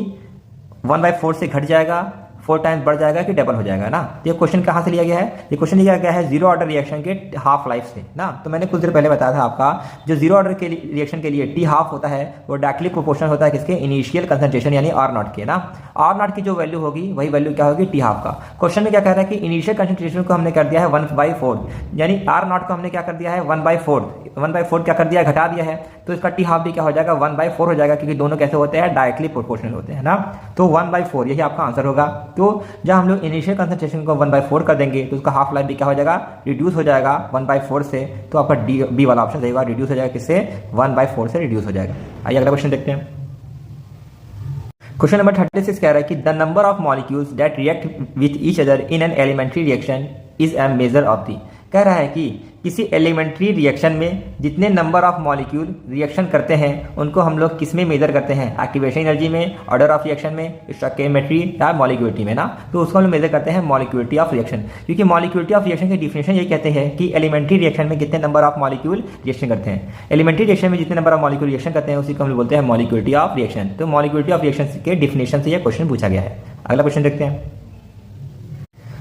S1: 1/4 से घट जाएगा, 4 टाइम्स बढ़ जाएगा कि डबल हो जाएगा ना। तो ये क्वेश्चन कहाँ से लिया गया है, ये क्वेश्चन लिया गया है जीरो ऑर्डर रिएक्शन के हाफ लाइफ से ना। तो मैंने कुछ देर पहले बताया था आपका, जो जीरो ऑर्डर के रिएक्शन के लिए टी हाफ होता है वो डायरेक्टली प्रोपोर्शनल होता है किसके, इनिशियल कंसंट्रेशन यानी आर नॉट के ना। आर नॉट की जो वैल्यू होगी वही वैल्यू क्या होगी, टी हाफ का। क्वेश्चन में क्या कह रहा है कि इनिशियल कंसंट्रेशन को हमने कर दिया है 1/4, यानी आर नॉट को हमने क्या कर दिया है 1/4 क्या कर दिया है, घटा दिया है, तो इसका टी हाफ भी क्या हो जाएगा 1/4 हो जाएगा, क्योंकि दोनों कैसे होते हैं, डायरेक्टली प्रोपोर्शनल होते हैं ना। तो 1/4 यही आपका आंसर होगा। तो जब हम लोग इनिशियल कंसंट्रेशन को 1/4 कर देंगे तो उसका हाफ लाइफ भी क्या हो जाएगा, रिड्यूस हो जाएगा 1/4 से। तो आपका बी वाला ऑप्शन रहेगा, रिड्यूस हो जाएगा किससे, 1/4 से रिड्यूस हो जाएगा। आइए अगला क्वेश्चन देखते हैं। क्वेश्चन नंबर 36 कह रहा है कि the number of molecules that react with each other in an elementary reaction is a measure of the, कह रहा है कि किसी एलिमेंट्री रिएक्शन में जितने नंबर ऑफ मॉलिक्यूल रिएक्शन करते हैं उनको हम लोग किस में मेजर करते हैं, एक्टिवेशन एनर्जी में, ऑर्डर ऑफ रिएक्शन में, स्टोइकियोमेट्री या मॉलिक्यूलिटी में ना। तो उसको हम लोग मेजर करते हैं मॉलिक्यूलिटी ऑफ रिएक्शन, क्योंकि मॉलिक्यूलिटी ऑफ रिएक्शन की डिफिनेशन ये कहते हैं कि एलिमेंट्री रिएक्शन में कितने नंबर ऑफ मॉलिक्यूल रिएक्शन करते हैं, एलिमेंट्री रिएक्शन में जितने नंबर ऑफ मॉलिक्यूल रिएक्शन करते हैं उसी को हम लोग बोलते हैं मॉलिक्यूलिटी ऑफ रिएक्शन। तो मॉलिक्यूलिटी ऑफ रिएक्शन के डिफिनेशन से यह क्वेश्चन पूछा गया है। अगला क्वेश्चन देखते हैं।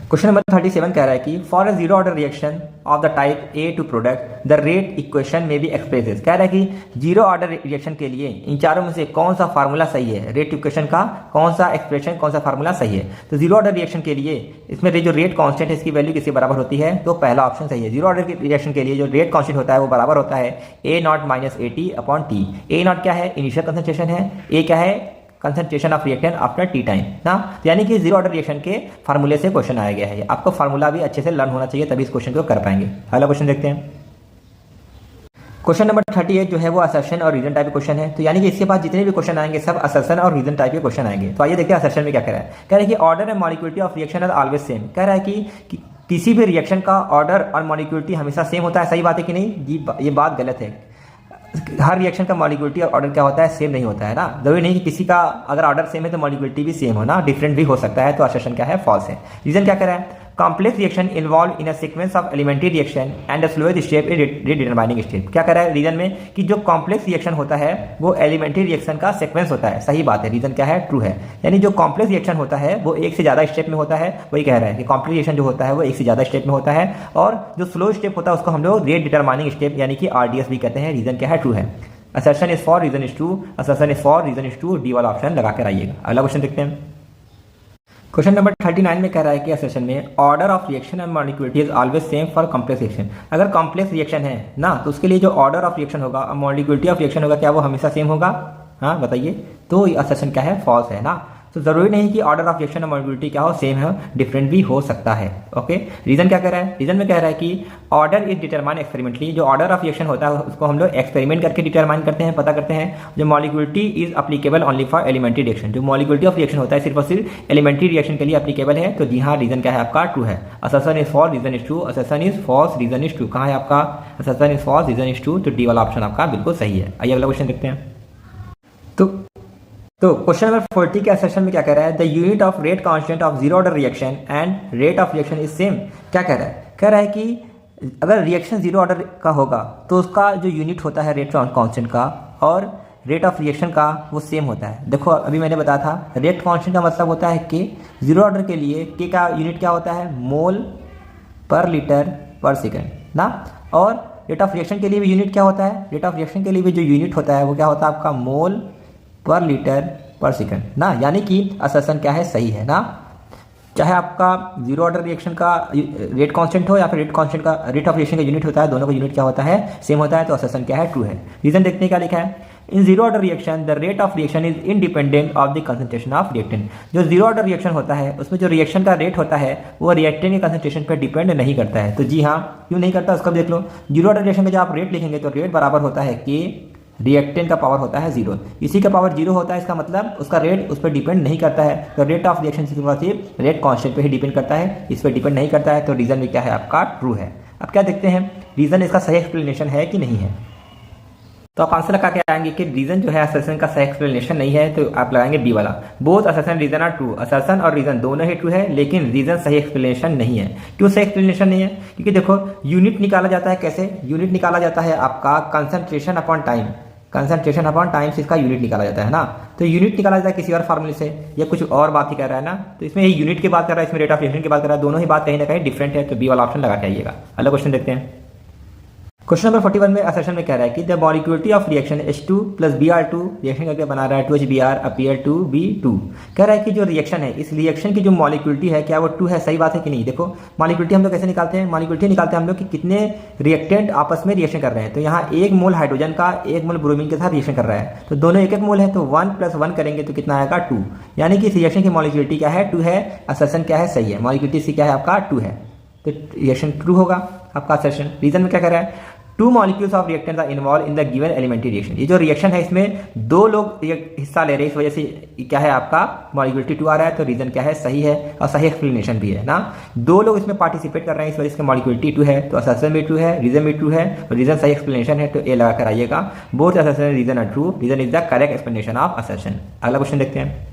S1: क्वेश्चन नंबर 37 कह रहा है कि for a zero order reaction of the type A to product the rate equation में भी एक्सप्रेसेस, कह रहा है कि जीरो ऑर्डर रिएक्शन के लिए इन चारों में से कौन सा फार्मूला सही है, रेट इक्वेशन का कौन सा एक्सप्रेशन, कौन सा फार्मूला सही है। तो जीरो ऑर्डर रिएक्शन के लिए इसमें जो रेट कांस्टेंट है इसकी वैल्यू किसके बराबर होती है, तो पहला ऑप्शन सही है। जीरो ऑर्डर रिएक्शन के लिए जो रेट कांस्टेंट होता है वो बराबर होता है A0 - AT upon T. A0 क्या है, इनिशियल कंसंट्रेशन है, ए क्या है, concentration of reactant after T time ना। तो यानी कि जीरो ऑर्डर रिएक्शन के फार्मूले से क्वेश्चन आया गया है। आपको फार्मूला भी अच्छे से लर्न होना चाहिए तभी इस क्वेश्चन को कर पाएंगे। अगला क्वेश्चन देखते हैं। क्वेश्चन नंबर 38 जो है वो असर्शन और रीजन टाइप क्वेश्चन है। तो यानी कि इसके बाद जितने भी क्वेश्चन आएंगे सब असर्शन और रीजन टाइप के क्वेश्चन आएंगे। तो आइए देखते हैं असर्शन में क्या कह रहा है। कह रहा है कि order and molecularity of reaction are always same, कह रहा है कि किसी भी रिएक्शन का ऑर्डर और मॉलिक्यूलिटी हमेशा सेम होता है। सही बात है कि नहीं, ये बात गलत है। हर रिएक्शन का मॉलिक्यूलिटी और ऑर्डर क्या होता है, सेम नहीं होता है ना। जरूरी नहीं कि किसी का अगर ऑर्डर सेम है तो मॉलिक्यूलिटी भी सेम हो ना, डिफरेंट भी हो सकता है। तो असर्शन क्या है, फॉल्स है। रीजन क्या कह रहा है, complex reaction involve in a sequence of elementary reaction and the slowest step in determining step. क्या कह रहा है रीजन में कि जो कॉम्प्लेक्स रिएक्शन होता है वो एलिमेंट्री रिएक्शन का सीक्वेंस होता है। सही बात है, रीजन क्या है, ट्रू है। यानी जो कॉम्प्लेक्स रिएक्शन होता है वो एक से ज्यादा स्टेप में होता है। वही कह रहा है कि कॉम्प्लेक्स रिएक्शन जो होता है वो एक से ज्यादा स्टेप में होता है, और जो स्लो स्टेप होता है उसको हम लोग रेट डिटरमाइनिंग स्टेप यानी कि RDS भी कहते हैं। रीजन क्या है, ट्रू है। Assertion is false, reason is true, assertion is false, reason is true, D वाला ऑप्शन लगा कर आइएगा। अगला क्वेश्चन देखते हैं। क्वेश्चन नंबर 39 में कह रहा है कि सेशन में order of reaction and molecularity is always same for complex reaction. अगर कॉम्प्लेक्स रिएक्शन है ना तो उसके लिए जो ऑर्डर ऑफ रिएक्शन होगा और मॉलिक्यूलिटी ऑफ रिएक्शन होगा क्या वो हमेशा सेम होगा, हाँ बताइए। तो ये सेशन क्या है, फॉल्स है ना। तो जरूरी नहीं कि ऑर्डर ऑफ रिएक्शन और मॉलिक्यूलिटी क्या हो, सेम है, डिफरेंट भी हो सकता है। ओके, रीजन क्या कह रहा है, रीजन में कह रहा है कि ऑर्डर इज डिटरमाइन एक्सपेरिमेंटली। जो ऑर्डर ऑफ रिएक्शन होता है उसको हम लोग एक्सपेरिमेंट करके डिटरमाइन करते हैं, पता करते हैं। जो molecularity is applicable only for elementary reaction. जो मॉलिक्यूलिटी ऑफ रिएक्शन होता है सिर्फ और सिर्फ एलिमेंट्री रिएक्शन के लिए अप्लीकेबल है। तो जी हाँ, रीजन क्या है आपका, ट्रू है। Assertion is false, reason is true, assertion is false, reason is true. कहाँ है आपका, assertion is false, reason is true. तो डी वाला ऑप्शन आपका बिल्कुल सही है। आइए अगला क्वेश्चन देखते हैं। तो क्वेश्चन नंबर 40 के सेशन में क्या कह रहा है, the unit of rate constant of zero order reaction and rate of reaction is same. क्या कह रहा है, कह रहा है कि अगर रिएक्शन जीरो ऑर्डर का होगा तो उसका जो यूनिट होता है रेट कांस्टेंट का और रेट ऑफ रिएक्शन का वो सेम होता है। देखो अभी मैंने बताया था रेट कांस्टेंट का मतलब होता है के, जीरो ऑर्डर के लिए के का यूनिट क्या होता है, मोल पर लीटर पर सेकेंड ना। और रेट ऑफ रिएक्शन के लिए भी यूनिट क्या होता है, रेट ऑफ रिएक्शन के लिए भी जो यूनिट होता है वो क्या होता है आपका, मोल पर लीटर पर सेकंड ना। यानी कि असर्शन क्या है, सही है ना। चाहे आपका जीरो ऑर्डर रिएक्शन का रेट कांस्टेंट हो या फिर रेट कांस्टेंट का रेट ऑफ रिएक्शन का यूनिट होता है, दोनों का यूनिट क्या होता है, सेम होता है। तो असर्शन क्या है, ट्रू है। रीजन देखते हैं क्या लिखा है, इन zero order reaction the rate of reaction is independent of the concentration of reactant. जो जीरो ऑर्डर रिएक्शन होता है उसमें जो रिएक्शन का रेट होता है वो रिएक्टेंट के कंसंट्रेशन पर डिपेंड नहीं करता है। तो जी हाँ, क्यों नहीं करता उसका भी देख लो। जीरो ऑर्डर रिएक्शन का जब आप रेट लिखेंगे तो रेट बराबर होता है कि रिएक्टेंट का पावर होता है जीरो, इसी का पावर जीरो होता है, इसका मतलब उसका रेट उस पर डिपेंड नहीं करता है। तो रेट ऑफ रिएक्शन सिर्फ रेट कांस्टेंट पे ही डिपेंड करता है, इस पर डिपेंड नहीं करता है। तो रीजन में क्या है आपका ट्रू है। अब क्या देखते हैं रीजन इसका सही एक्सप्लेनेशन है कि नहीं है। तो आप आंसर लगा के आएंगे कि रीजन जो है असर्शन का सही एक्सप्लेनेशन नहीं है, तो आप लगाएंगे बी वाला। Both assertion reason are true, assertion और रीजन दोनों ही ट्रू है, लेकिन रीजन सही एक्सप्लेनेशन नहीं है। क्यों सही एक्सप्लेनेशन नहीं है? क्योंकि देखो यूनिट निकाला जाता है कैसे, यूनिट निकाला जाता है आपका concentration upon time, concentration upon time से इसका यूनिट निकाला जाता है ना। तो यूनिट निकाला जाता है किसी और फार्मूले से, या कुछ और बात ही कर रहा है ना। तो इसमें ये यूनिट की बात कर रहा है, इसमें रेट ऑफ रिएक्शन की बात कर रहा है, दोनों ही बात कहीं ना कहीं डिफरेंट है। तो बी वाला ऑप्शन लगा के आइएगा। अगला क्वेश्चन देखते हैं। क्वेश्चन नंबर 41 में असर्शन में कह रहा है कि the molecularity of reaction H2 plus Br2 reaction करके बना रहा है 2HBr अपीयर टू B2। कह रहा है कि जो रिएक्शन है इस रिएक्शन की जो मॉलिक्यूलिटी है क्या वो 2 है। सही बात है कि नहीं? देखो मॉलिक्यूलिटी हम लोग कैसे निकालते हैं, मॉलिक्यूलिटी निकालते हैं हम लोग कि कितने रिएक्टेंट आपस में रिएक्शन कर रहे हैं। तो यहाँ 1 मोल हाइड्रोजन का 1 मोल ब्रोमीन के साथ रिएक्शन कर रहा है, तो दोनों 1-1 मोल है, तो 1 + 1 करेंगे तो कितना आएगा 2। यानी कि इस रिएक्शन की मॉलिक्यूलिटी क्या है 2 है, असर्शन क्या है सही है, मॉलिक्यूलिटी सी क्या है आपका 2 है, तो रिएक्शन ट्रू होगा आपका असर्शन। रीजन में क्या कर रहा है, 2 molecules of reactants are involve in the given elementary reaction. ये जो रिएक्शन है इसमें 2 लोग हिस्सा ले रहे हैं, इस वजह से क्या है आपका मॉलिक्यूलिटी 2 आ रहा है। तो रीजन क्या है सही है और सही एक्सप्लेनेशन भी है ना। 2 लोग इसमें पार्टिसिपेट कर रहे हैं, इस वजह से मॉलिक्यूलिटी 2 है। तो असर्शन भी ट्रू है, रीजन भी ट्रू है, और रीजन सही एक्सप्लेनेशन है, तो ए लगा कर आइएगा। Both assertion reason are true, reason is the correct explanation of assertion. अगला क्वेश्चन देखते हैं।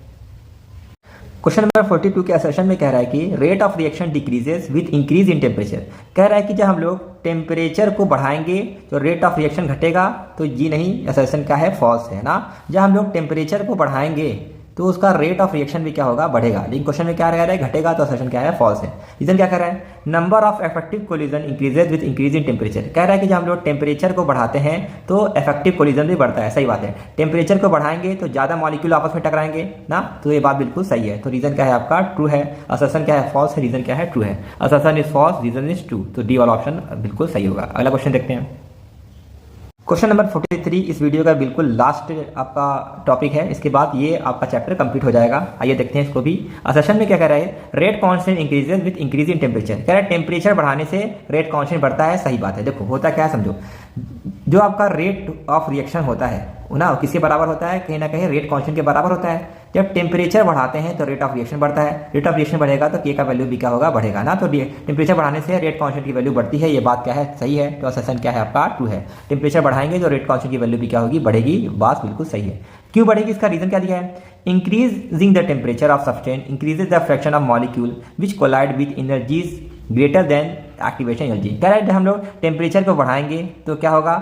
S1: क्वेश्चन नंबर 42 के असर्शन में कह रहा है कि rate of reaction decreases with increase in temperature. कह रहा है कि जब हम लोग टेम्परेचर को बढ़ाएंगे तो रेट ऑफ रिएक्शन घटेगा, तो जी नहीं, असर्शन क्या है फॉल्स है ना। जब हम लोग टेम्परेचर को बढ़ाएंगे तो उसका रेट ऑफ रिएक्शन भी क्या होगा बढ़ेगा, लेकिन क्वेश्चन में क्या कह रहा है घटेगा, तो असर्शन क्या है फॉल्स है। रीजन क्या कह रहा है, number of effective collision increases with increase in temperature. कह रहा है कि जब हम लोग टेम्परेचर को बढ़ाते हैं तो इफेक्टिव कोलिजन भी बढ़ता है। सही बात है, टेम्परेचर को बढ़ाएंगे तो ज्यादा मॉलिक्यूल आपस में टकराएंगे ना, तो ये बात बिल्कुल सही है। तो रीजन क्या है आपका ट्रू है, असर्शन क्या है फॉल्स है, रीजन क्या है ट्रू है। Assertion is false, reason is true, तो डी वाला ऑप्शन बिल्कुल सही होगा। अगला क्वेश्चन देखते हैं। क्वेश्चन नंबर 43 इस वीडियो का बिल्कुल लास्ट आपका टॉपिक है, इसके बाद ये आपका चैप्टर कंप्लीट हो जाएगा। आइए देखते हैं इसको भी। असर्शन में क्या कह रहा है, rate constant increases with increase in temperature. कह रहा है टेम्परेचर बढ़ाने से रेट कांस्टेंट बढ़ता है। सही बात है। देखो होता क्या है समझो, जो आपका रेट ऑफ रिएक्शन होता है ना किसके बराबर होता है, कहीं ना कहीं रेट कांस्टेंट के बराबर होता है। जब टेम्परेचर बढ़ाते हैं तो रेट ऑफ रिएक्शन बढ़ता है, रेट ऑफ रिएक्शन बढ़ेगा तो के का वैल्यू भी क्या होगा बढ़ेगा ना। तो टेम्परेचर बढ़ाने से रेट कांस्टेंट की वैल्यू बढ़ती है, ये बात क्या है सही है। तो असर्शन क्या है आपका ट्रू है। टेम्परेचर बढ़ाएंगे तो रेट कांस्टेंट की वैल्यू भी क्या होगी बढ़ेगी, बात बिल्कुल सही है। क्यों बढ़ेगी इसका रीजन क्या दिया है, increasing the temperature of substance increases the fraction of molecule which collide with energies greater than activation energy. कह रहा है हम लोग टेम्परेचर को बढ़ाएंगे तो क्या होगा,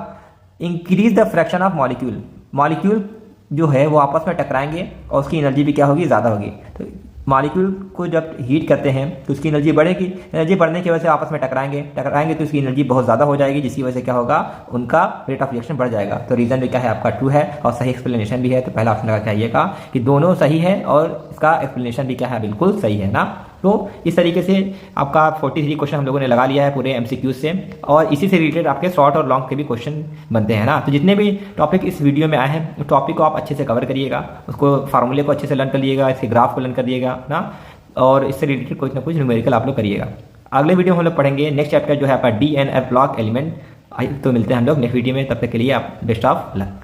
S1: increase the fraction of molecule, molecule जो है वो आपस में टकराएंगे और उसकी एनर्जी भी क्या होगी ज़्यादा होगी। तो मॉलिक्यूल को जब हीट करते हैं तो उसकी एनर्जी बढ़ेगी, एनर्जी बढ़ने की वजह से आपस में टकराएंगे तो उसकी एनर्जी बहुत ज़्यादा हो जाएगी, जिसकी वजह से क्या होगा उनका रेट ऑफ रिएक्शन बढ़ जाएगा। तो रीज़न भी क्या है आपका ट्रू है और सही एक्सप्लेनेशन भी है। तो पहला ऑप्शन लगा के आइएगा कि दोनों सही है और इसका एक्सप्लेनेशन भी क्या है बिल्कुल सही है ना। तो इस तरीके से आपका 43 क्वेश्चन हम लोगों ने लगा लिया है पूरे MCQ से, और इसी से रिलेटेड आपके शॉर्ट और लॉन्ग के भी क्वेश्चन बनते हैं ना। तो जितने भी टॉपिक इस वीडियो में आए हैं उस टॉपिक को आप अच्छे से कवर करिएगा, उसको फार्मूले को अच्छे से लर्न कर लिएगा, इसके ग्राफ को लर्न कर लिएगा ना, और इससे रिलेटेड कुछ ना कुछ न्यूमेरिकल आप लोग करिएगा। अगले वीडियो में हम लोग पढ़ेंगे नेक्स्ट चैप्टर जो है आपका DNF ब्लॉक एलिमेंट। तो मिलते हैं हम लोग नेक्स्ट वीडियो में, तब तक के लिए आप बेस्ट ऑफ लक।